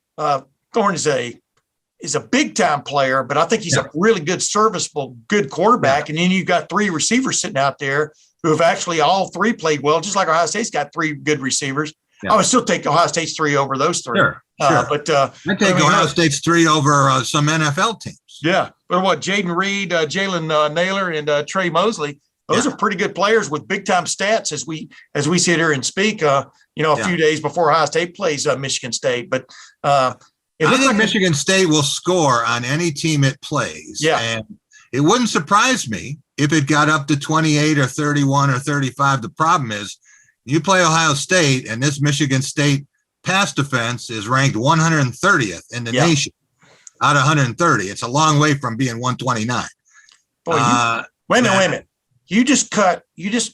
Thorne is a big time player, but I think he's a really good, serviceable, good quarterback. And then you've got 3 receivers sitting out there who have actually all 3 played well, just like Ohio State's got 3 good receivers. Yeah. I would still take Ohio State's 3 over those 3. Sure. But I take Ohio State's 3 over some NFL teams. Yeah. But Jaden Reed, Jalen Naylor, and Trey Mosley, those are pretty good players with big time stats as we sit here and speak, a few days before Ohio State plays Michigan State. But I think Michigan State will score on any team it plays. Yeah. And it wouldn't surprise me if it got up to 28 or 31 or 35. The problem is you play Ohio State, and this Michigan State pass defense is ranked 130th in the nation out of 130. It's a long way from being 129. Boy, wait a minute. You just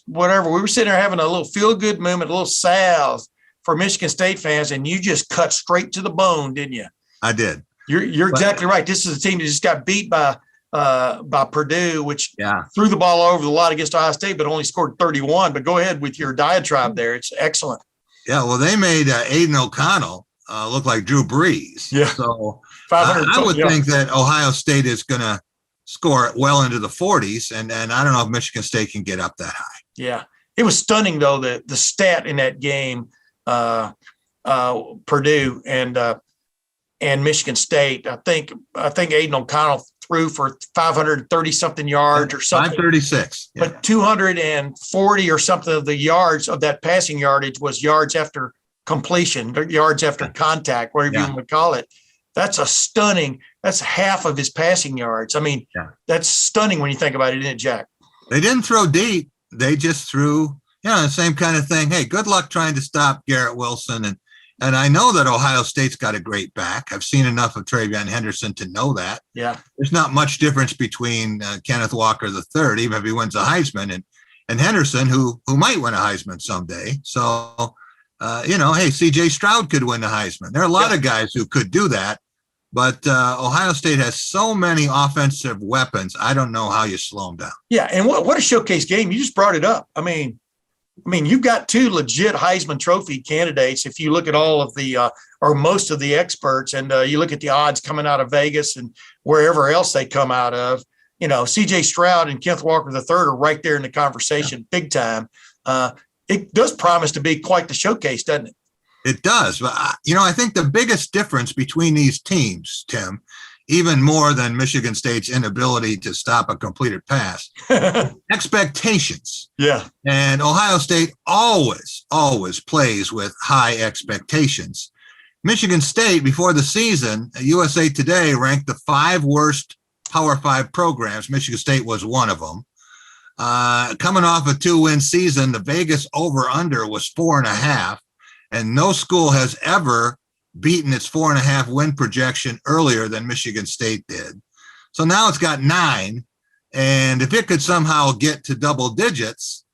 whatever. We were sitting there having a little feel-good moment, a little salve for Michigan State fans, and you just cut straight to the bone, didn't you? I did. You're exactly right. This is a team that just got beat by Purdue, which threw the ball over the lot against Ohio State, but only scored 31. But go ahead with your diatribe there. It's excellent. Yeah, well, they made Aiden O'Connell look like Drew Brees. Yeah. So I would think that Ohio State is going to score well into the 40s, and I don't know if Michigan State can get up that high. Yeah. It was stunning, though, the stat in that game, Purdue and Michigan State. I think Aiden O'Connell threw for 530 something yards or something. 536. Yeah. But 240 or something of the yards of that passing yardage was yards after completion, yards after contact, whatever you want to call it. That's that's half of his passing yards. I mean, that's stunning when you think about it, isn't it, Jack? They didn't throw deep. They just threw, the same kind of thing. Hey, good luck trying to stop Garrett Wilson. And I know that Ohio State's got a great back. I've seen enough of TreVeyon Henderson to know that. Yeah. There's not much difference between Kenneth Walker III, even if he wins a Heisman, and Henderson, who might win a Heisman someday. So, hey, C.J. Stroud could win the Heisman. There are a lot of guys who could do that. But Ohio State has so many offensive weapons. I don't know how you slow them down. Yeah, and what a showcase game. You just brought it up. I mean, you've got 2 legit Heisman Trophy candidates. If you look at all of the or most of the experts, and you look at the odds coming out of Vegas and wherever else they come out of, C.J. Stroud and Kenneth Walker III are right there in the conversation, big time. It does promise to be quite the showcase, doesn't it? It does. But, I think the biggest difference between these teams, Tim, even more than Michigan State's inability to stop a completed pass, expectations. Yeah. And Ohio State always plays with high expectations. Michigan State, before the season, USA Today ranked the 5 worst Power 5 programs. Michigan State was one of them. Coming off a 2-win season, the Vegas over-under was 4.5. And no school has ever beaten its 4.5 win projection earlier than Michigan State did. So now it's got 9. And if it could somehow get to double digits,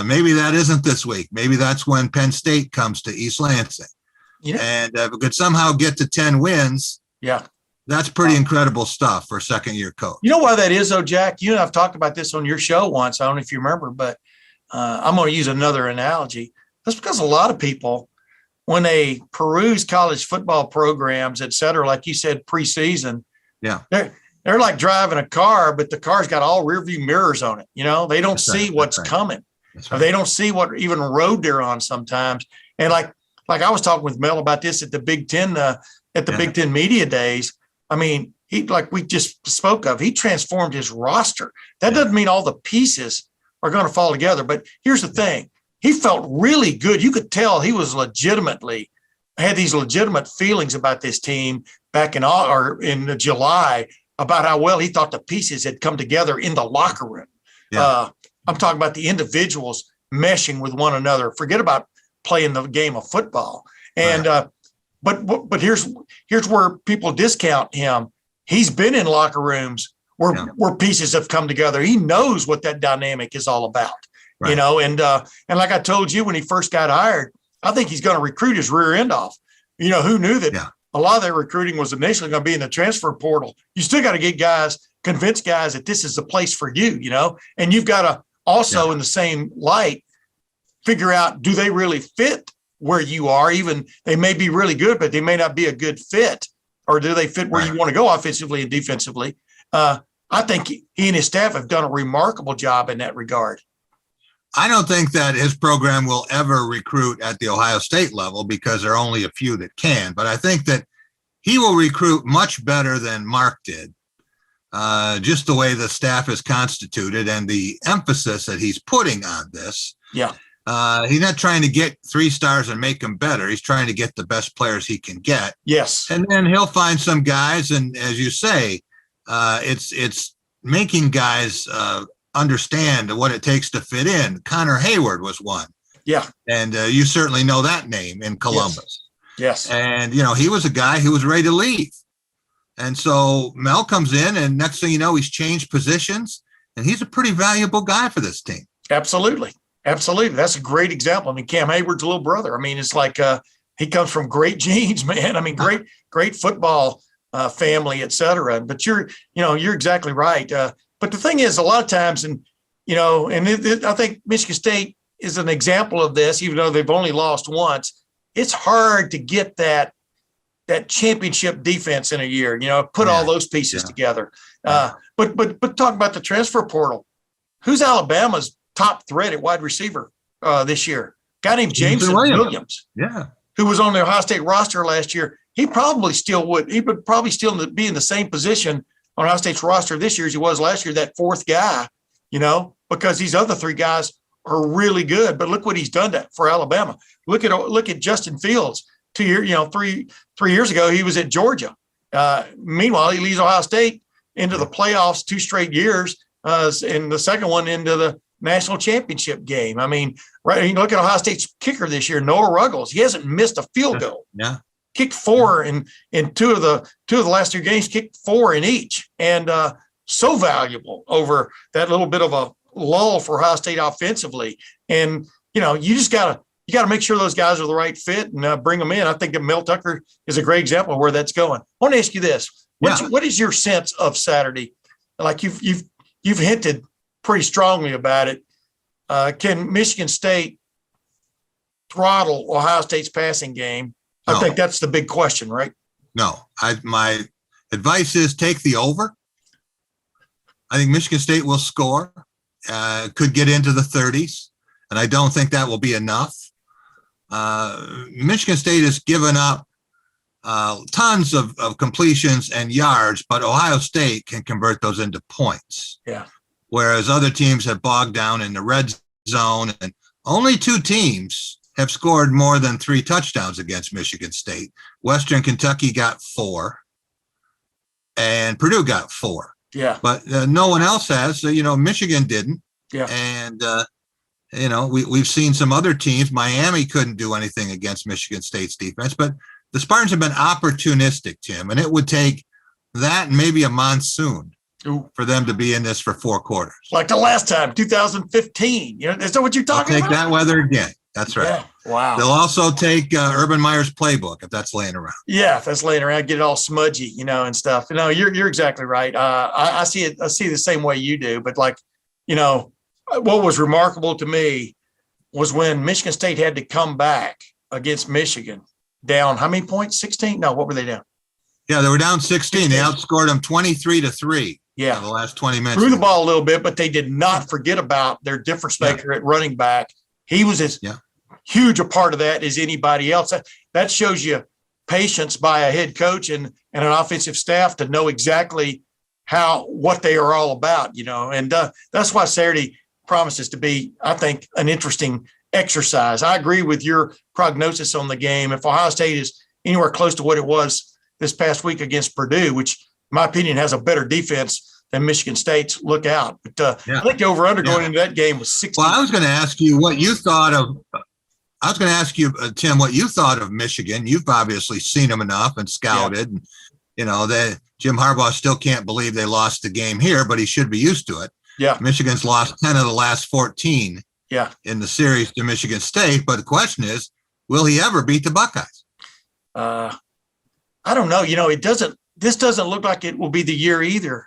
maybe that isn't this week. Maybe that's when Penn State comes to East Lansing. And if it could somehow get to 10 wins, that's pretty incredible stuff for a second-year coach. You know why that is, though, Jack? You and I've talked about this on your show once. I don't know if you remember, but I'm going to use another analogy. That's because a lot of people, when they peruse college football programs, et cetera, like you said, preseason, they're like driving a car, but the car's got all rear view mirrors on it. They don't see what's coming. Or they don't see what even road they're on sometimes. And like I was talking with Mel about this at the Big Ten, Big Ten Media Days. I mean, he, like we just spoke of, he transformed his roster. That doesn't mean all the pieces are going to fall together. But here's the thing. He felt really good. You could tell he was legitimately had these legitimate feelings about this team back in July about how well he thought the pieces had come together in the locker room. Yeah. I'm talking about the individuals meshing with one another. Forget about playing the game of football. And but here's where people discount him. He's been in locker rooms where pieces have come together. He knows what that dynamic is all about. Right. You know, and like I told you when he first got hired, I think he's going to recruit his rear end off. You know, who knew that a lot of their recruiting was initially going to be in the transfer portal. You still got to get convince guys that this is the place for you, you know, and you've got to also in the same light, figure out, do they really fit where you are? Even they may be really good, but they may not be a good fit, or do they fit where you want to go offensively and defensively? I think he and his staff have done a remarkable job in that regard. I don't think that his program will ever recruit at the Ohio State level because there are only a few that can, but I think that he will recruit much better than Mark did. Just the way the staff is constituted and the emphasis that he's putting on this. Yeah. He's not trying to get 3 stars and make them better. He's trying to get the best players he can get. Yes. And then he'll find some guys. And as you say, it's making guys understand what it takes to fit in. Connor Hayward was one. Yeah. And you certainly know that name in Columbus. Yes. And, you know, he was a guy who was ready to leave. And so Mel comes in, and next thing you know, he's changed positions, and he's a pretty valuable guy for this team. Absolutely. Absolutely. That's a great example. I mean, Cam Hayward's little brother. I mean, it's like he comes from great genes, man. I mean, great football family, et cetera. But you're exactly right. But the thing is, a lot of times, and I think Michigan State is an example of this, even though they've only lost once. It's hard to get that championship defense in a year, put all those pieces together. But talk about the transfer portal. Who's Alabama's top threat at wide receiver this year? A guy named Jameson Williams. Yeah. Who was on the Ohio State roster last year. He would probably still be in the same position on Ohio State's roster this year as he was last year, that fourth guy, because these other 3 guys are really good. But look what he's done for Alabama. Look at Justin Fields. 2 years, 3 years ago, he was at Georgia. Meanwhile, he leads Ohio State into the playoffs 2 straight years, and the second one into the national championship game. I mean, right? Look at Ohio State's kicker this year, Noah Ruggles. He hasn't missed a field goal. Yeah. Kicked 4 in 2 of the last 2 games. Kicked 4 in each, and so valuable over that little bit of a lull for Ohio State offensively. And you just gotta make sure those guys are the right fit and bring them in. I think that Mel Tucker is a great example of where that's going. I want to ask you this: what is your sense of Saturday? Like you've hinted pretty strongly about it. Can Michigan State throttle Ohio State's passing game? I think that's the big question, right? No, my advice is take the over. I think Michigan State will score, could get into the 30s, and I don't think that will be enough. Michigan State has given up tons of completions and yards, but Ohio State can convert those into points. Yeah. Whereas other teams have bogged down in the red zone, and only 2 teams have scored more than 3 touchdowns against Michigan State. Western Kentucky got 4, and Purdue got 4. Yeah. But no one else has. So, Michigan didn't. Yeah. And, we've seen some other teams. Miami couldn't do anything against Michigan State's defense, but the Spartans have been opportunistic, Tim, and it would take that and maybe a monsoon for them to be in this for 4 quarters. Like the last time, 2015. Is that what you're talking about? Take that weather again. That's right. Yeah. Wow. They'll also take Urban Meyer's playbook if that's laying around. Yeah, if that's laying around, get it all smudgy, and stuff. You're exactly right. I see it. I see the same way you do. But what was remarkable to me was when Michigan State had to come back against Michigan, down how many points? 16? No, what were they down? Yeah, they were down 16. They outscored them 23-3. Yeah, in the last 20 minutes. Threw the ball a little bit, but they did not forget about their difference maker at running back. He was as huge a part of that as anybody else. That shows you patience by a head coach and an offensive staff to know exactly what they are all about, and that's why Saturday promises to be, I think, an interesting exercise. I agree with your prognosis on the game. If Ohio State is anywhere close to what it was this past week against Purdue, which in my opinion has a better defense than Michigan State's, look out. But I think the over-under going into that game was 60. Well, I was going to ask you what you thought of – I was going to ask you, Tim, what you thought of Michigan. You've obviously seen them enough and scouted. And, you know, Jim Harbaugh still can't believe they lost the game here, but he should be used to it. Yeah. Michigan's lost 10 of the last 14 in the series to Michigan State. But the question is, will he ever beat the Buckeyes? I don't know. You know, this doesn't look like it will be the year either,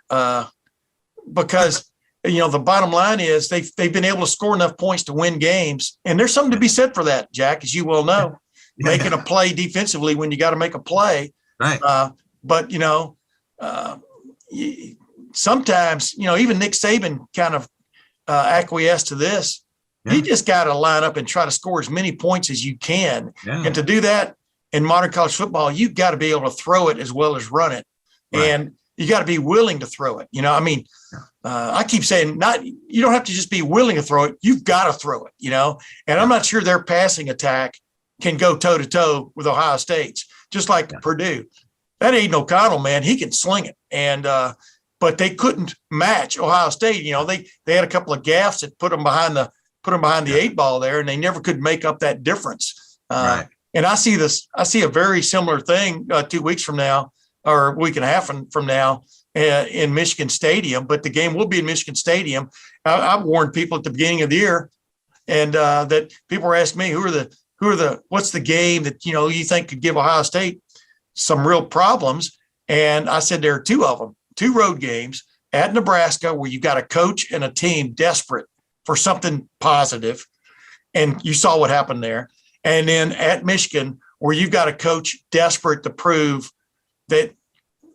because, you know, the bottom line is they've been able to score enough points to win games. And there's something to be said for that, Jack, as you well know, making a play defensively when you got to make a play. Right. But, you know, sometimes, you know, even Nick Saban kind of acquiesced to this. You just got to line up and try to score as many points as you can. Yeah. And to do that in modern college football, you've got to be able to throw it as well as run it. Right. And you got to be willing to throw it. You know, I mean, I keep saying you don't have to just be willing to throw it. You've got to throw it, you know, and I'm not sure their passing attack can go toe to toe with Ohio State's, just like Purdue. That Aiden O'Connell, man, he can sling it. And, but they couldn't match Ohio State. You know, they had a couple of gaffes that put them behind the 8 ball there, and they never could make up that difference. Right. And I see a very similar thing 2 weeks from now, or a week and a half from now in Michigan Stadium, but the game will be in Michigan Stadium. I warned people at the beginning of the year, and that people were asking me, what's the game that, you know, you think could give Ohio State some real problems? And I said, there are two of them, 2 road games at Nebraska, where you've got a coach and a team desperate for something positive. And you saw what happened there. And then at Michigan, where you've got a coach desperate to prove that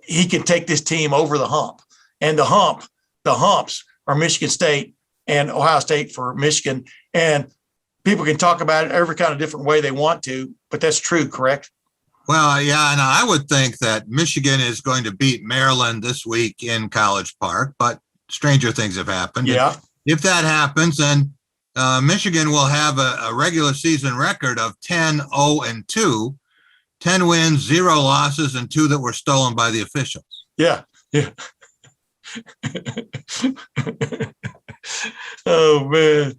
he can take this team over the hump. And the humps are Michigan State and Ohio State for Michigan. And people can talk about it every kind of different way they want to, but that's true, correct? Well, yeah, and I would think that Michigan is going to beat Maryland this week in College Park, but stranger things have happened. Yeah. If that happens, then Michigan will have a regular season record of 10-0-2, 10 wins, 0 losses, and 2 that were stolen by the officials. Yeah. Oh man,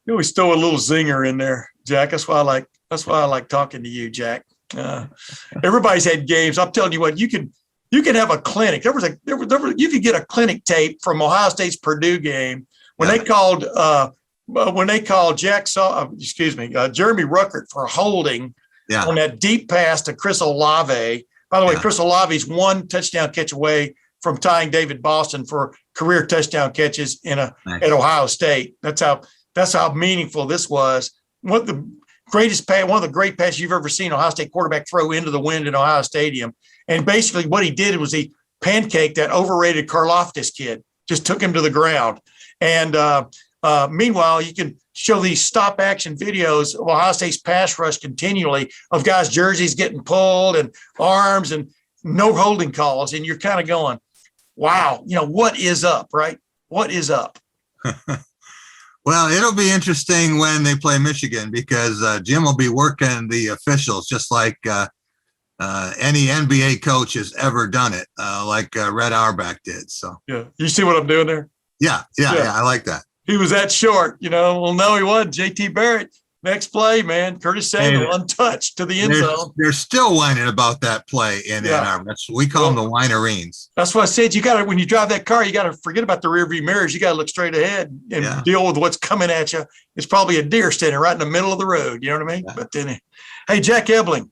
we stole a little zinger in there, Jack. That's why I like talking to you, Jack. Everybody's had games. I'm telling you what, you can have a clinic. You could get a clinic tape from Ohio State's Purdue game when they called Jeremy Ruckert for holding on that deep pass to Chris Olave. By the way, Chris Olave's 1 touchdown catch away from tying David Boston for career touchdown catches at Ohio State. That's how meaningful this was. One of the great passes you've ever seen Ohio State quarterback throw into the wind in Ohio Stadium. And basically what he did was he pancaked that overrated Karlaftis kid, just took him to the ground. And meanwhile, you can show these stop action videos of Ohio State's pass rush continually of guys' jerseys getting pulled and arms and no holding calls. And you're kind of going, wow, you know, what is up, right? What is up? Well, it'll be interesting when they play Michigan, because Jim will be working the officials just like any NBA coach has ever done it, like Red Auerbach did. So yeah, you see what I'm doing there? Yeah, I like that. He was that short, you know. Well, no, he wasn't. JT Barrett, next play, man. Curtis Samuel untouched to the end zone. They're still whining about that play in Ann Arbor. We call them the whinerines. That's what I said. You got to, when you drive that car, you got to forget about the rearview mirrors. You got to look straight ahead and deal with what's coming at you. It's probably a deer standing right in the middle of the road. You know what I mean? Yeah. But then, hey, Jack Ebling,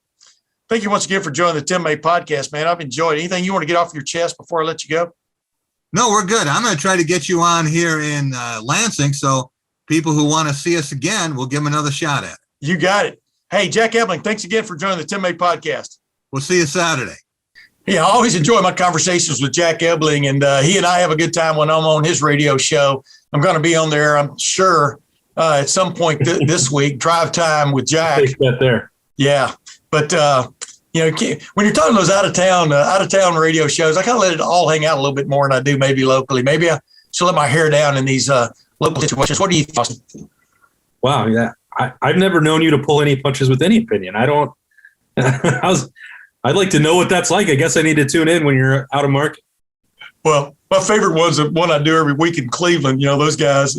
thank you once again for joining the Tim May podcast, man. I've enjoyed it. Anything you want to get off your chest before I let you go? No, we're good. I'm going to try to get you on here in Lansing, so people who want to see us again, we'll give them another shot at it. You got it. Hey, Jack Ebling, thanks again for joining the Tim May podcast. We'll see you Saturday. Yeah, I always enjoy my conversations with Jack Ebling, and he and I have a good time when I'm on his radio show. I'm going to be on there, I'm sure, at some point this week. Drive time with Jack. Take that there. Yeah, but you know, when you're talking those out of town radio shows, I kind of let it all hang out a little bit more than I do maybe locally. Maybe I should let my hair down in these local situations. What do you think? Wow. Yeah. I've never known you to pull any punches with any opinion. I don't. I'd like to know what that's like. I guess I need to tune in when you're out of market. Well, my favorite one's the one I do every week in Cleveland. You know, those guys,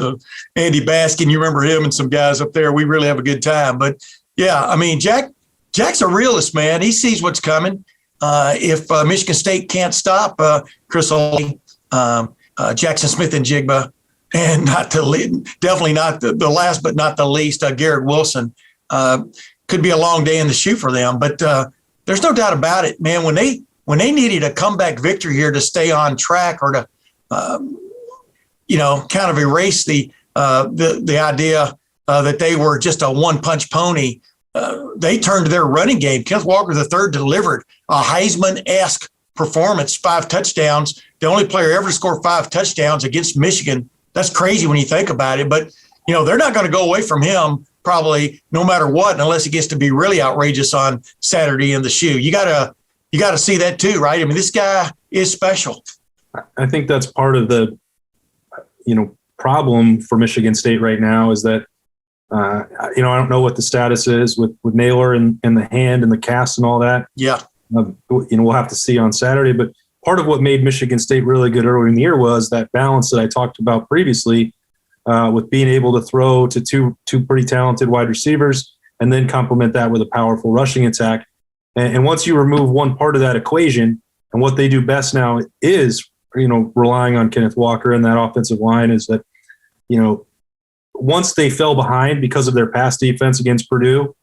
Andy Baskin, you remember him and some guys up there. We really have a good time. But, yeah, I mean, Jack's a realist, man. He sees what's coming. If Michigan State can't stop Chris Olney, Jackson Smith and Jigba, and definitely not the last but not the least, Garrett Wilson, could be a long day in the shoe for them. But there's no doubt about it, man. When they needed a comeback victory here to stay on track or to, kind of erase the idea that they were just a one-punch pony, they turned to their running game. Kenneth Walker III delivered a Heisman-esque performance, 5 touchdowns. The only player ever to score 5 touchdowns against Michigan. That's crazy when you think about it. But, they're not going to go away from him probably no matter what, unless he gets to be really outrageous on Saturday in the shoe. You got to see that too, right? I mean, this guy is special. I think that's part of the, problem for Michigan State right now is that, I don't know what the status is with Naylor and the hand and the cast and all that. Yeah. We'll have to see on Saturday. But part of what made Michigan State really good early in the year was that balance that I talked about previously with being able to throw to two pretty talented wide receivers and then complement that with a powerful rushing attack. And once you remove one part of that equation, and what they do best now is, relying on Kenneth Walker and that offensive line, is that, once they fell behind because of their pass defense against Purdue,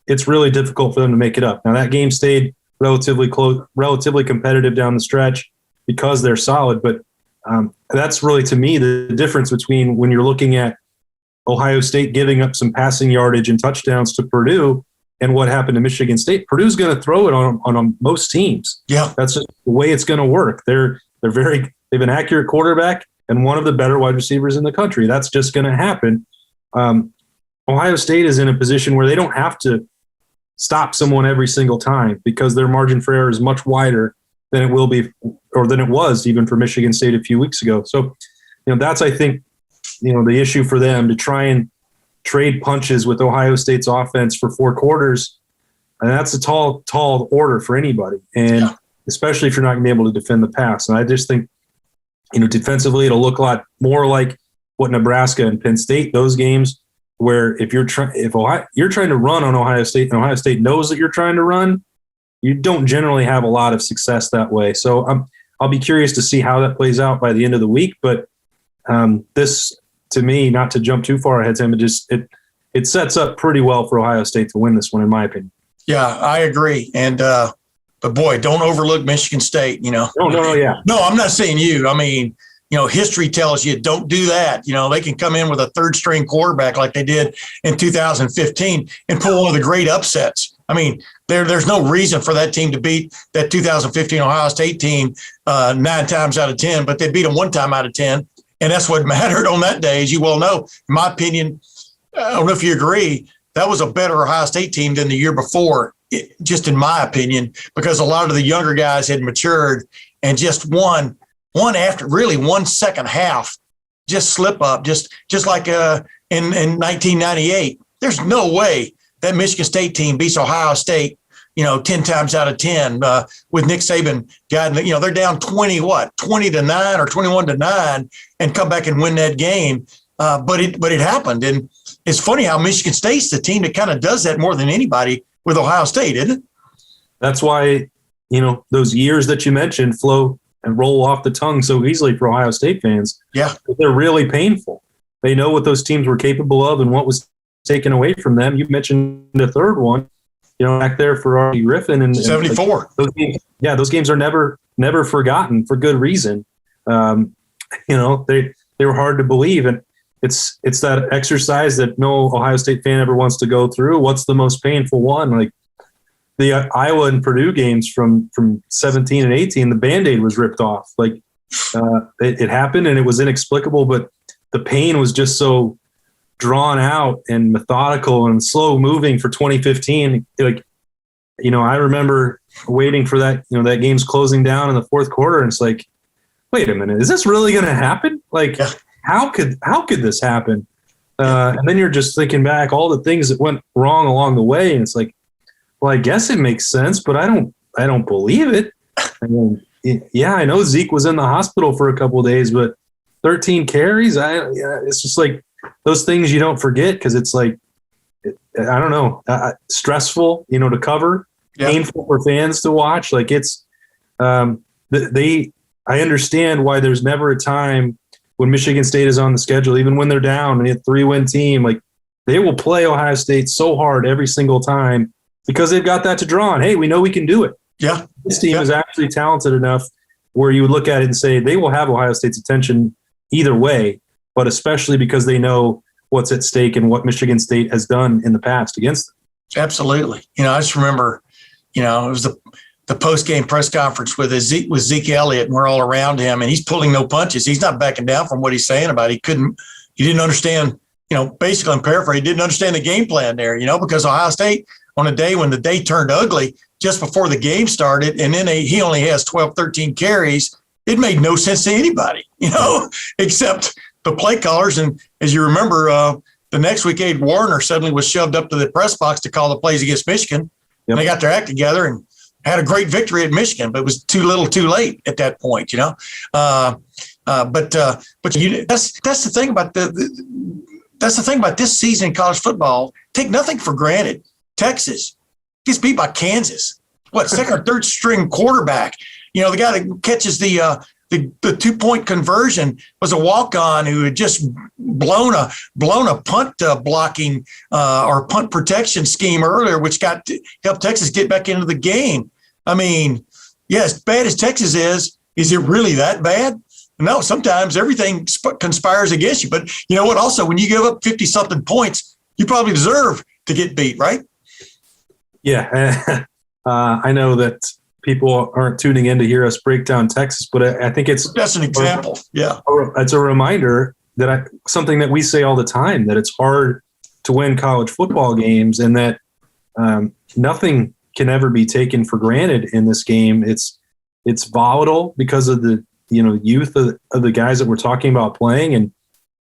it's really difficult for them to make it up. Now, that game stayed relatively close, relatively competitive down the stretch because they're solid. But that's really, to me, the difference between when you're looking at Ohio State giving up some passing yardage and touchdowns to Purdue and what happened to Michigan State. Purdue's going to throw it on most teams. Yeah, that's just the way it's going to work. They have an accurate quarterback and one of the better wide receivers in the country. That's just going to happen. Ohio State is in a position where they don't have to stop someone every single time because their margin for error is much wider than it will be, or than it was even for Michigan State a few weeks ago. So, that's, I think, the issue for them, to try and trade punches with Ohio State's offense for 4 quarters. And that's a tall order for anybody. And especially if you're not going to be able to defend the pass. And I just think, defensively, it'll look a lot more like what Nebraska and Penn State, those games where if you're trying to run on Ohio State and Ohio State knows that you're trying to run, you don't generally have a lot of success that way. So I'll be curious to see how that plays out by the end of the week. But this, to me, not to jump too far ahead, Tim, it sets up pretty well for Ohio State to win this one, in my opinion. Yeah, I agree. And but boy, don't overlook Michigan State. No, I'm not saying you. I mean, history tells you don't do that. They can come in with a 3rd-string quarterback like they did in 2015 and pull one of the great upsets. I mean, there's no reason for that team to beat that 2015 Ohio State team 9 times out of 10, but they beat them 1 time out of 10. And that's what mattered on that day, as you well know. In my opinion, I don't know if you agree, that was a better Ohio State team than the year before, just in my opinion, because a lot of the younger guys had matured and just one second half, just slip up, just like in 1998. There's no way that Michigan State team beats Ohio State, 10 times out of 10 with Nick Saban. They're down 20 to 9 or 21 to 9 and come back and win that game. But it happened. And it's funny how Michigan State's the team that kind of does that more than anybody with Ohio State, isn't it? That's why, those years that you mentioned flow and roll off the tongue so easily for Ohio State fans. Yeah. They're really painful. They know what those teams were capable of and what was taken away from them. You mentioned the third one, back there for Archie Griffin and 74. Those games are never forgotten for good reason. They were hard to believe. And it's that exercise that no Ohio State fan ever wants to go through. What's the most painful one? Like the Iowa and Purdue games from 17 and 18, the Band-Aid was ripped off. Like it happened and it was inexplicable, but the pain was just so drawn out and methodical and slow moving for 2015. I remember waiting for that, that game's closing down in the 4th quarter. And it's like, wait a minute, is this really going to happen? Like, how could this happen? And then you're just thinking back all the things that went wrong along the way, and it's like, well, I guess it makes sense, but I don't believe it. I mean, yeah, I know Zeke was in the hospital for a couple of days, but 13 carries, it's just like those things you don't forget, because it's like, I don't know, stressful, to cover, painful for fans to watch. Like it's, I understand why there's never a time when Michigan State is on the schedule, even when they're down and a 3-win team, like they will play Ohio State so hard every single time because they've got that to draw on. Hey, we know we can do it. Yeah. This team is actually talented enough where you would look at it and say they will have Ohio State's attention either way, but especially because they know what's at stake and what Michigan State has done in the past against them. Absolutely. I just remember, it was the post-game press conference with Zeke Elliott, and we're all around him, and he's pulling no punches. He's not backing down from what he's saying about it. He didn't understand, basically I'm paraphrasing, he didn't understand the game plan there, because Ohio State on a day when the day turned ugly just before the game started, and then he only has 12, 13 carries, it made no sense to anybody, except the play callers. And as you remember, the next week, Abe Warner suddenly was shoved up to the press box to call the plays against Michigan. And they got their act together and had a great victory at Michigan, but it was too little too late at that point, But that's the thing about that's the thing about this season in college football. Take nothing for granted. Texas gets beat by Kansas. Second or third string quarterback? The guy that catches the 2-point conversion was a walk-on who had just blown a punt blocking or punt protection scheme earlier, which helped Texas get back into the game. I mean, as bad as Texas is it really that bad? No, sometimes everything conspires against you. But you know what? Also, when you give up 50-something points, you probably deserve to get beat, right? Yeah, I know that people aren't tuning in to hear us break down Texas, but I think that's an example. It's a reminder that something that we say all the time, that it's hard to win college football games, and that nothing can ever be taken for granted in this game. It's volatile because of the youth of the guys that we're talking about playing, and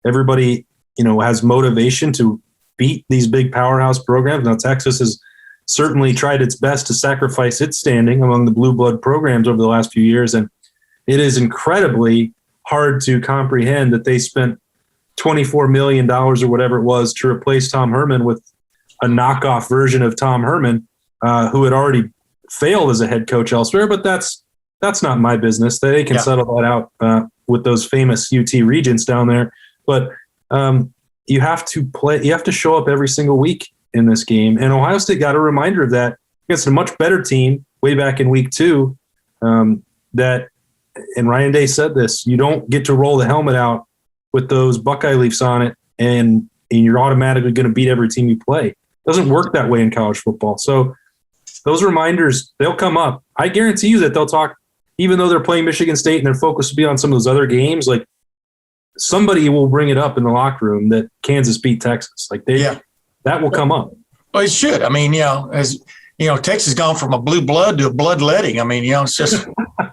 everybody has motivation to beat these big powerhouse programs. Now Texas has certainly tried its best to sacrifice its standing among the blue blood programs over the last few years. And it is incredibly hard to comprehend that they spent $24 million or whatever it was to replace Tom Herman with a knockoff version of Tom Herman, who had already failed as a head coach elsewhere. But that's not my business. They can settle that out with those famous UT regents down there. But you have to show up every single week in this game. And Ohio State got a reminder of that against a much better team way back in week 2. And Ryan Day said this, you don't get to roll the helmet out with those Buckeye leaves on it and you're automatically going to beat every team you play. It doesn't work that way in college football. So those reminders, they'll come up. I guarantee you that they'll talk, even though they're playing Michigan State and their focus will be on some of those other games, like somebody will bring it up in the locker room that Kansas beat Texas. That will come up. Well, it should. I mean, as Texas has gone from a blue blood to a bloodletting. I mean, it's just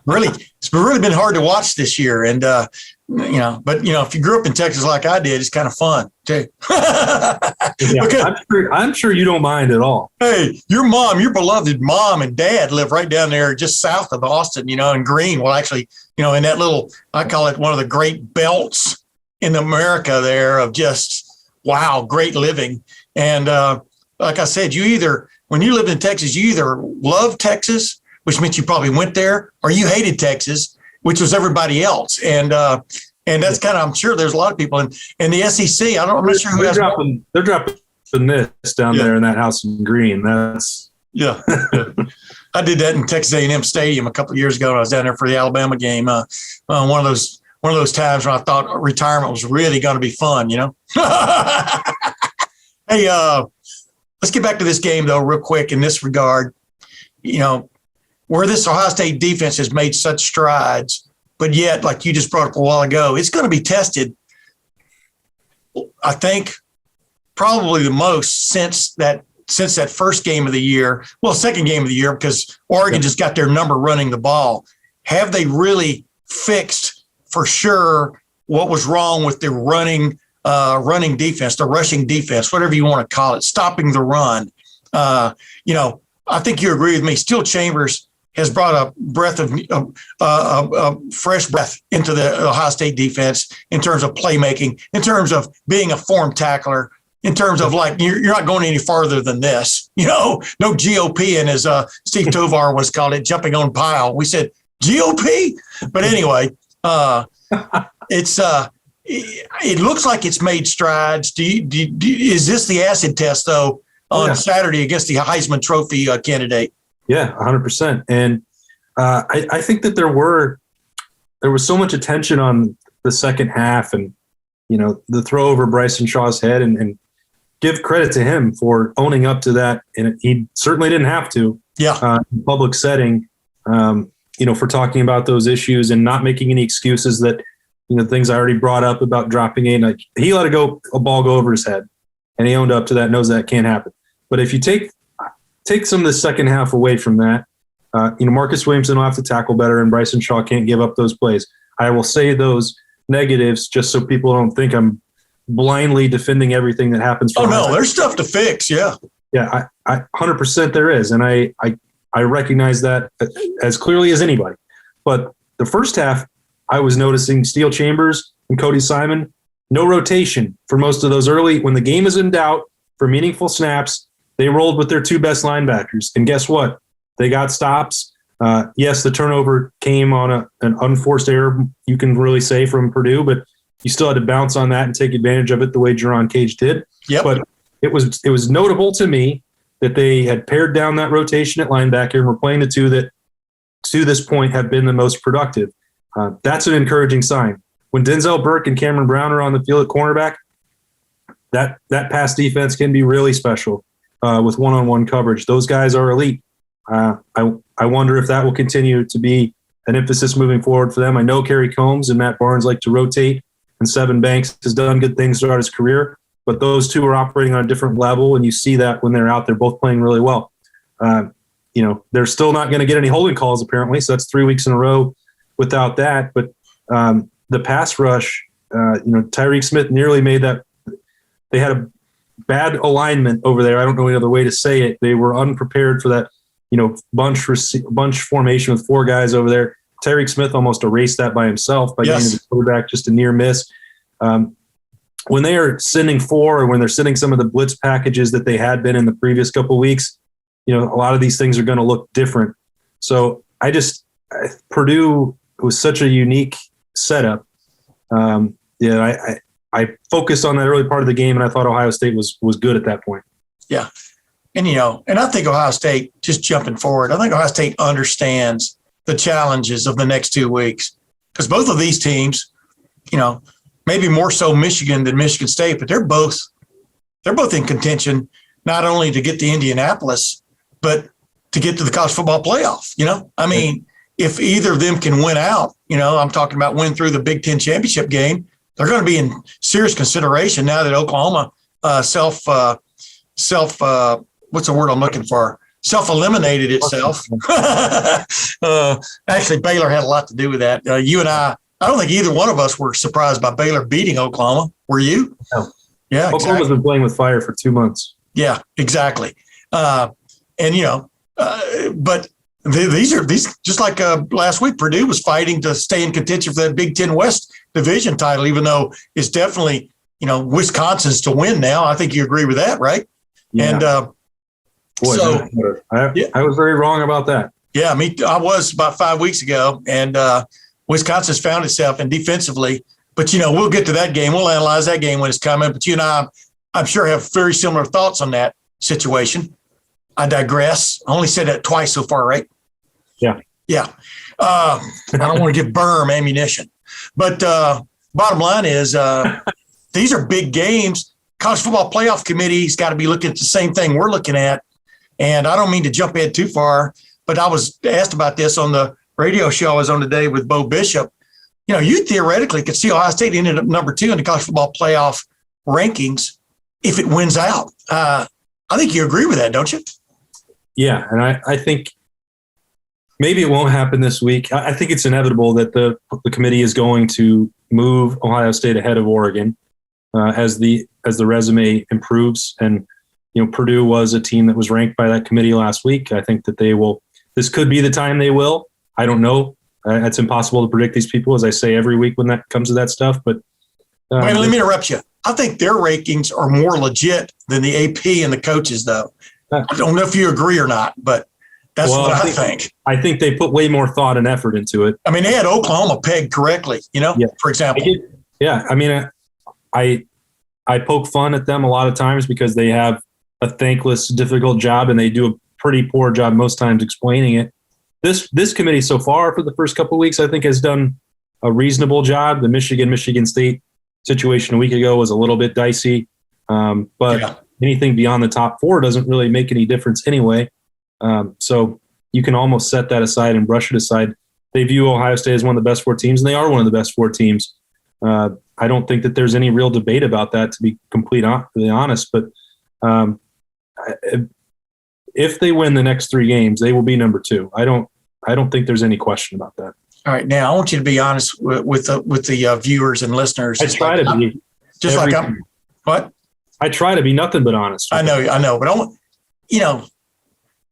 it's really been hard to watch this year. And, but if you grew up in Texas like I did, it's kind of fun too. I'm sure you don't mind at all. Hey, your beloved mom and dad live right down there just south of Austin, in Green. Well, actually, in that little, I call it one of the great belts in America there of just, wow, great living. And like I said, when you lived in Texas, you either loved Texas, which meant you probably went there, or you hated Texas, which was everybody else. And that's kind of, I'm sure there's a lot of people in the SEC. I'm not sure who has. They're dropping this down there in that house in Green. That's yeah. I did that in Texas A&M Stadium a couple of years ago when I was down there for the Alabama game. One of those times when I thought retirement was really going to be fun. Hey, let's get back to this game, though, real quick in this regard. Where this Ohio State defense has made such strides, but yet, like you just brought up a while ago, it's going to be tested, I think, probably the most since that first game of the year. Well, second game of the year, because Oregon just got their number running the ball. Have they really fixed for sure what was wrong with the running running defense, the rushing defense, whatever you want to call it, stopping the run. I think you agree with me. Steel Chambers has brought a breath of fresh breath into the Ohio State defense in terms of playmaking, in terms of being a form tackler, in terms of like, you're not going any farther than this. No GOP, and as Steve Tovar was called it, jumping on pile. We said GOP, but anyway, it looks like it's made strides. Is this the acid test though on Saturday against the Heisman Trophy candidate? Yeah, 100%. And I think that there was so much attention on the second half, and the throw over Bryson Shaw's head, and give credit to him for owning up to that. And he certainly didn't have to. Yeah. In public setting, for talking about those issues and not making any excuses that things I already brought up about dropping in. Like, he let a ball go over his head, and he owned up to that. Knows that can't happen. But if you take some of the second half away from that, Marcus Williamson will have to tackle better, and Bryson Shaw can't give up those plays. I will say those negatives just so people don't think I'm blindly defending everything that happens. Oh no, there's stuff to fix. Yeah. Yeah. I 100% there is. And I recognize that as clearly as anybody, but the first half I was noticing Steel Chambers and Cody Simon, no rotation for most of those early, when the game is in doubt for meaningful snaps, they rolled with their two best linebackers. And guess what? They got stops. Yes, the turnover came on an unforced error, you can really say, from Purdue, but you still had to bounce on that and take advantage of it the way Jerron Cage did. Yep. But it was notable to me that they had pared down that rotation at linebacker and were playing the two that to this point have been the most productive. That's an encouraging sign. When Denzel Burke and Cameron Brown are on the field at cornerback, that pass defense can be really special with one-on-one coverage. Those guys are elite. I wonder if that will continue to be an emphasis moving forward for them. I know Kerry Combs and Matt Barnes like to rotate, and Sevin Banks has done good things throughout his career, but those two are operating on a different level, and you see that when they're out there both playing really well. They're still not going to get any holding calls apparently, so that's 3 weeks in a row without that. But the pass rush, Tyreek Smith nearly made that. They had a bad alignment over there. I don't know any other way to say it. They were unprepared for that, bunch formation with four guys over there. Tyreek Smith almost erased that by himself by getting the quarterback just a near miss. When they are sending four, or when they're sending some of the blitz packages that they had been in the previous couple of weeks, a lot of these things are going to look different. So Purdue was such a unique setup. I focused on that early part of the game, and I thought Ohio State was good at that point. Yeah. And, and I think Ohio State, just jumping forward, I think Ohio State understands the challenges of the next 2 weeks, because both of these teams, maybe more so Michigan than Michigan State, but they're both in contention, not only to get to Indianapolis, but to get to the college football playoff. If either of them can win out, I'm talking about win through the Big Ten championship game, they're going to be in serious consideration now that Oklahoma what's the word I'm looking for? Self-eliminated itself. Actually, Baylor had a lot to do with that. You and I don't think either one of us were surprised by Baylor beating Oklahoma. Were you? No. Yeah, Oklahoma's been playing with fire for 2 months. Yeah, exactly. But these just like last week, Purdue was fighting to stay in contention for that Big Ten West division title, even though it's definitely, Wisconsin's to win now. I think you agree with that, right? Yeah. And I was very wrong about that. Yeah, I was about 5 weeks ago, and Wisconsin's found itself, and defensively, but we'll get to that game. We'll analyze that game when it's coming. But you and I'm sure, have very similar thoughts on that situation. I digress. I only said that twice so far, right? Yeah. Yeah. I don't want to give Berm ammunition, but bottom line is these are big games. College Football Playoff Committee's got to be looking at the same thing we're looking at. And I don't mean to jump ahead too far, but I was asked about this on the radio show I was on today with Bo Bishop. You theoretically could see Ohio State ended up number 2 in the College Football Playoff rankings if it wins out. I think you agree with that, don't you? Yeah, and I think maybe it won't happen this week. I think it's inevitable that the committee is going to move Ohio State ahead of Oregon. as the resume improves. And Purdue was a team that was ranked by that committee last week. I think that they will. This could be the time they will. I don't know. It's impossible to predict these people, as I say every week when that comes to that stuff. But wait, let me interrupt you. I think their rankings are more legit than the AP and the coaches, though. I don't know if you agree or not, but that's what I think. I think they put way more thought and effort into it. I mean, they had Oklahoma pegged correctly, for example. I mean, I poke fun at them a lot of times because they have a thankless, difficult job, and they do a pretty poor job most times explaining it. This committee so far for the first couple of weeks, I think, has done a reasonable job. The Michigan State situation a week ago was a little bit dicey, but anything beyond the top four doesn't really make any difference anyway. So you can almost set that aside and brush it aside. They view Ohio State as one of the best four teams, and they are one of the best four teams. I don't think that there's any real debate about that, to be completely honest. But if they win the next 3 games, they will be number 2. I don't think there's any question about that. All right, now I want you to be honest with the viewers and listeners. I try to be. Just like I'm. What? I try to be nothing but honest. I know, but I want,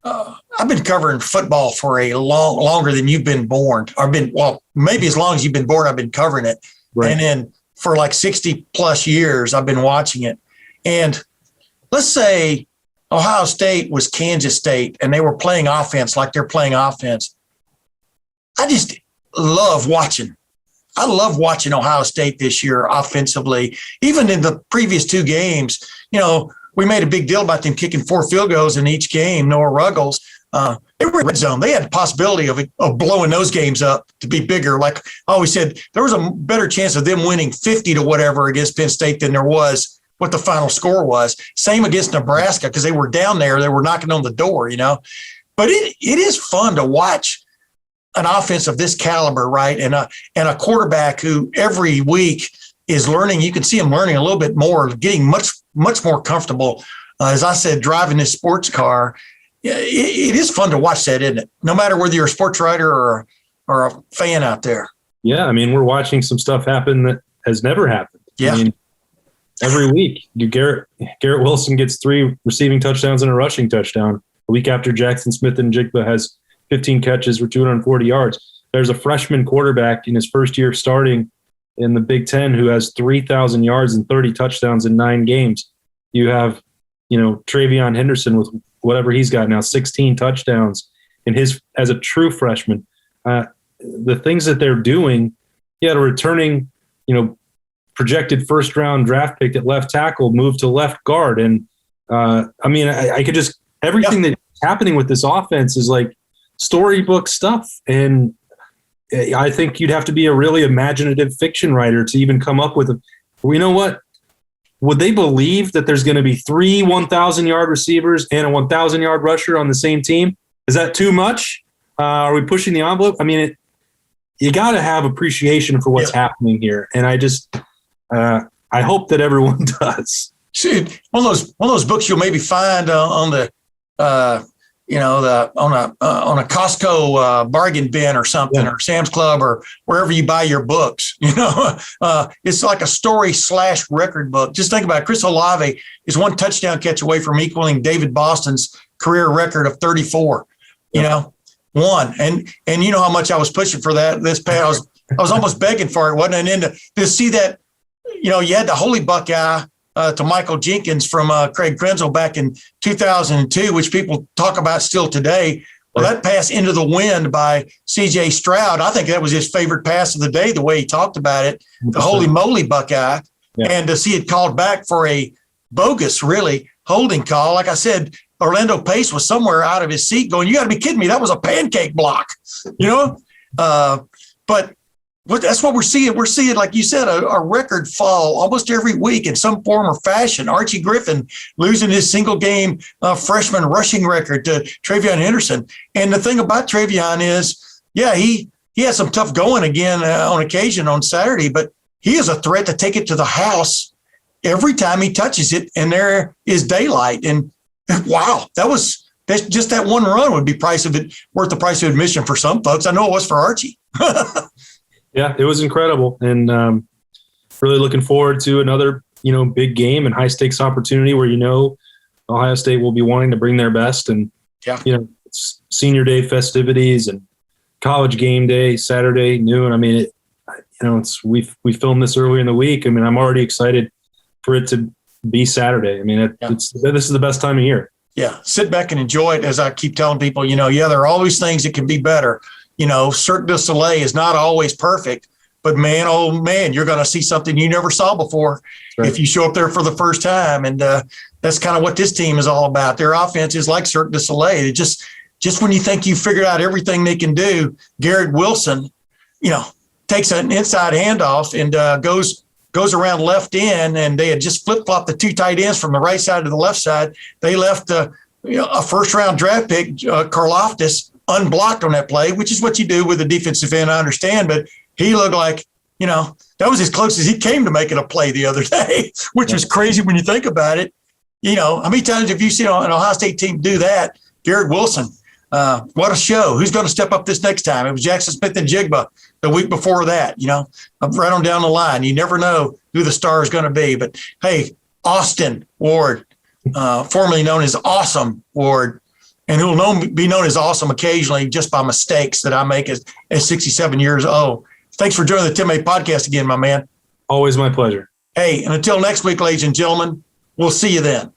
I've been covering football for longer than you've been born, or maybe as long as you've been born, I've been covering it. Right. And then for like 60 plus years, I've been watching it. And let's say Ohio State was Kansas State and they were playing offense like they're playing offense. I just love watching. I love watching Ohio State this year offensively. Even in the previous 2 games, we made a big deal about them kicking 4 field goals in each game. Noah Ruggles. They were in red zone. They had the possibility of blowing those games up to be bigger. Like I always said, there was a better chance of them winning 50 to whatever against Penn State than there was what the final score was. Same against Nebraska, because they were down there. They were knocking on the door, But it is fun to watch an offense of this caliber, right? And a quarterback who every week is learning. You can see him learning a little bit more, getting much, much more comfortable. As I said, driving this sports car. It is fun to watch that, isn't it? No matter whether you're a sports writer or a fan out there. Yeah, I mean, we're watching some stuff happen that has never happened. Yeah. I mean, every week, Garrett Wilson gets 3 receiving touchdowns and a rushing touchdown. A week after Jackson Smith and Jigba has 15 catches for 240 yards. There's a freshman quarterback in his first year starting in the Big Ten who has 3,000 yards and 30 touchdowns in 9 games. You have, TreVeyon Henderson with whatever he's got now, 16 touchdowns as a true freshman. The things that they're doing, a returning, projected first-round draft pick at left tackle moved to left guard. And, I could just – everything that's happening with this offense is like storybook stuff. And I think you'd have to be a really imaginative fiction writer to even come up with what? Would they believe that there's going to be 3 1,000-yard receivers and a 1,000-yard rusher on the same team? Is that too much? Are we pushing the envelope? I mean, you got to have appreciation for what's happening here. And I hope that everyone does. See, one of those books you'll maybe find on the on a Costco bargain bin or something, or Sam's Club or wherever you buy your books. It's like a story / record book. Just think about it. Chris Olave is 1 touchdown catch away from equaling David Boston's career record of 34. One. And you know how much I was pushing for that this past. I was almost begging for it, wasn't I? And then to see that, you had the Holy Buckeye to Michael Jenkins from Craig Krenzel back in 2002, which people talk about still today. Well, that pass into the wind by C.J. Stroud, I think that was his favorite pass of the day, the way he talked about it, the holy moly Buckeye. Yeah. And to see it called back for a bogus, really, holding call. Like I said, Orlando Pace was somewhere out of his seat going, you got to be kidding me. That was a pancake block, But that's what we're seeing. We're seeing, like you said, a record fall almost every week in some form or fashion. Archie Griffin losing his single game freshman rushing record to TreVeyon Henderson. And the thing about TreVeyon is, he had some tough going again on occasion on Saturday, but he is a threat to take it to the house every time he touches it, and there is daylight. And wow, that's just that one run would be worth the price of admission for some folks. I know it was for Archie. Yeah, it was incredible, and really looking forward to another big game and high stakes opportunity where Ohio State will be wanting to bring their best, and it's senior day festivities and college game day Saturday noon. I mean, we filmed this earlier in the week. I mean, I'm already excited for it to be Saturday. I mean, this is the best time of year. Yeah, sit back and enjoy it. As I keep telling people, there are always things that can be better. Cirque du Soleil is not always perfect, but man, oh man, you're going to see something you never saw before if you show up there for the first time. And that's kind of what this team is all about. Their offense is like Cirque du Soleil. It just when you think you figured out everything they can do, Garrett Wilson, takes an inside handoff and goes around left end, and they had just flip-flopped the two tight ends from the right side to the left side. They left a first-round draft pick, Karlaftis, unblocked on that play, which is what you do with a defensive end, I understand, but he looked like, that was as close as he came to making a play the other day, which was crazy when you think about it. How many times have you seen an Ohio State team do that? Garrett Wilson, what a show. Who's going to step up this next time? It was Jackson Smith and Jigba the week before that, right on down the line. You never know who the star is going to be. But, hey, Austin Ward, formerly known as Awesome Ward, and who will be known as Awesome occasionally just by mistakes that I make as 67 years old. Thanks for joining the Tim A podcast again, my man. Always my pleasure. Hey, and until next week, ladies and gentlemen, we'll see you then.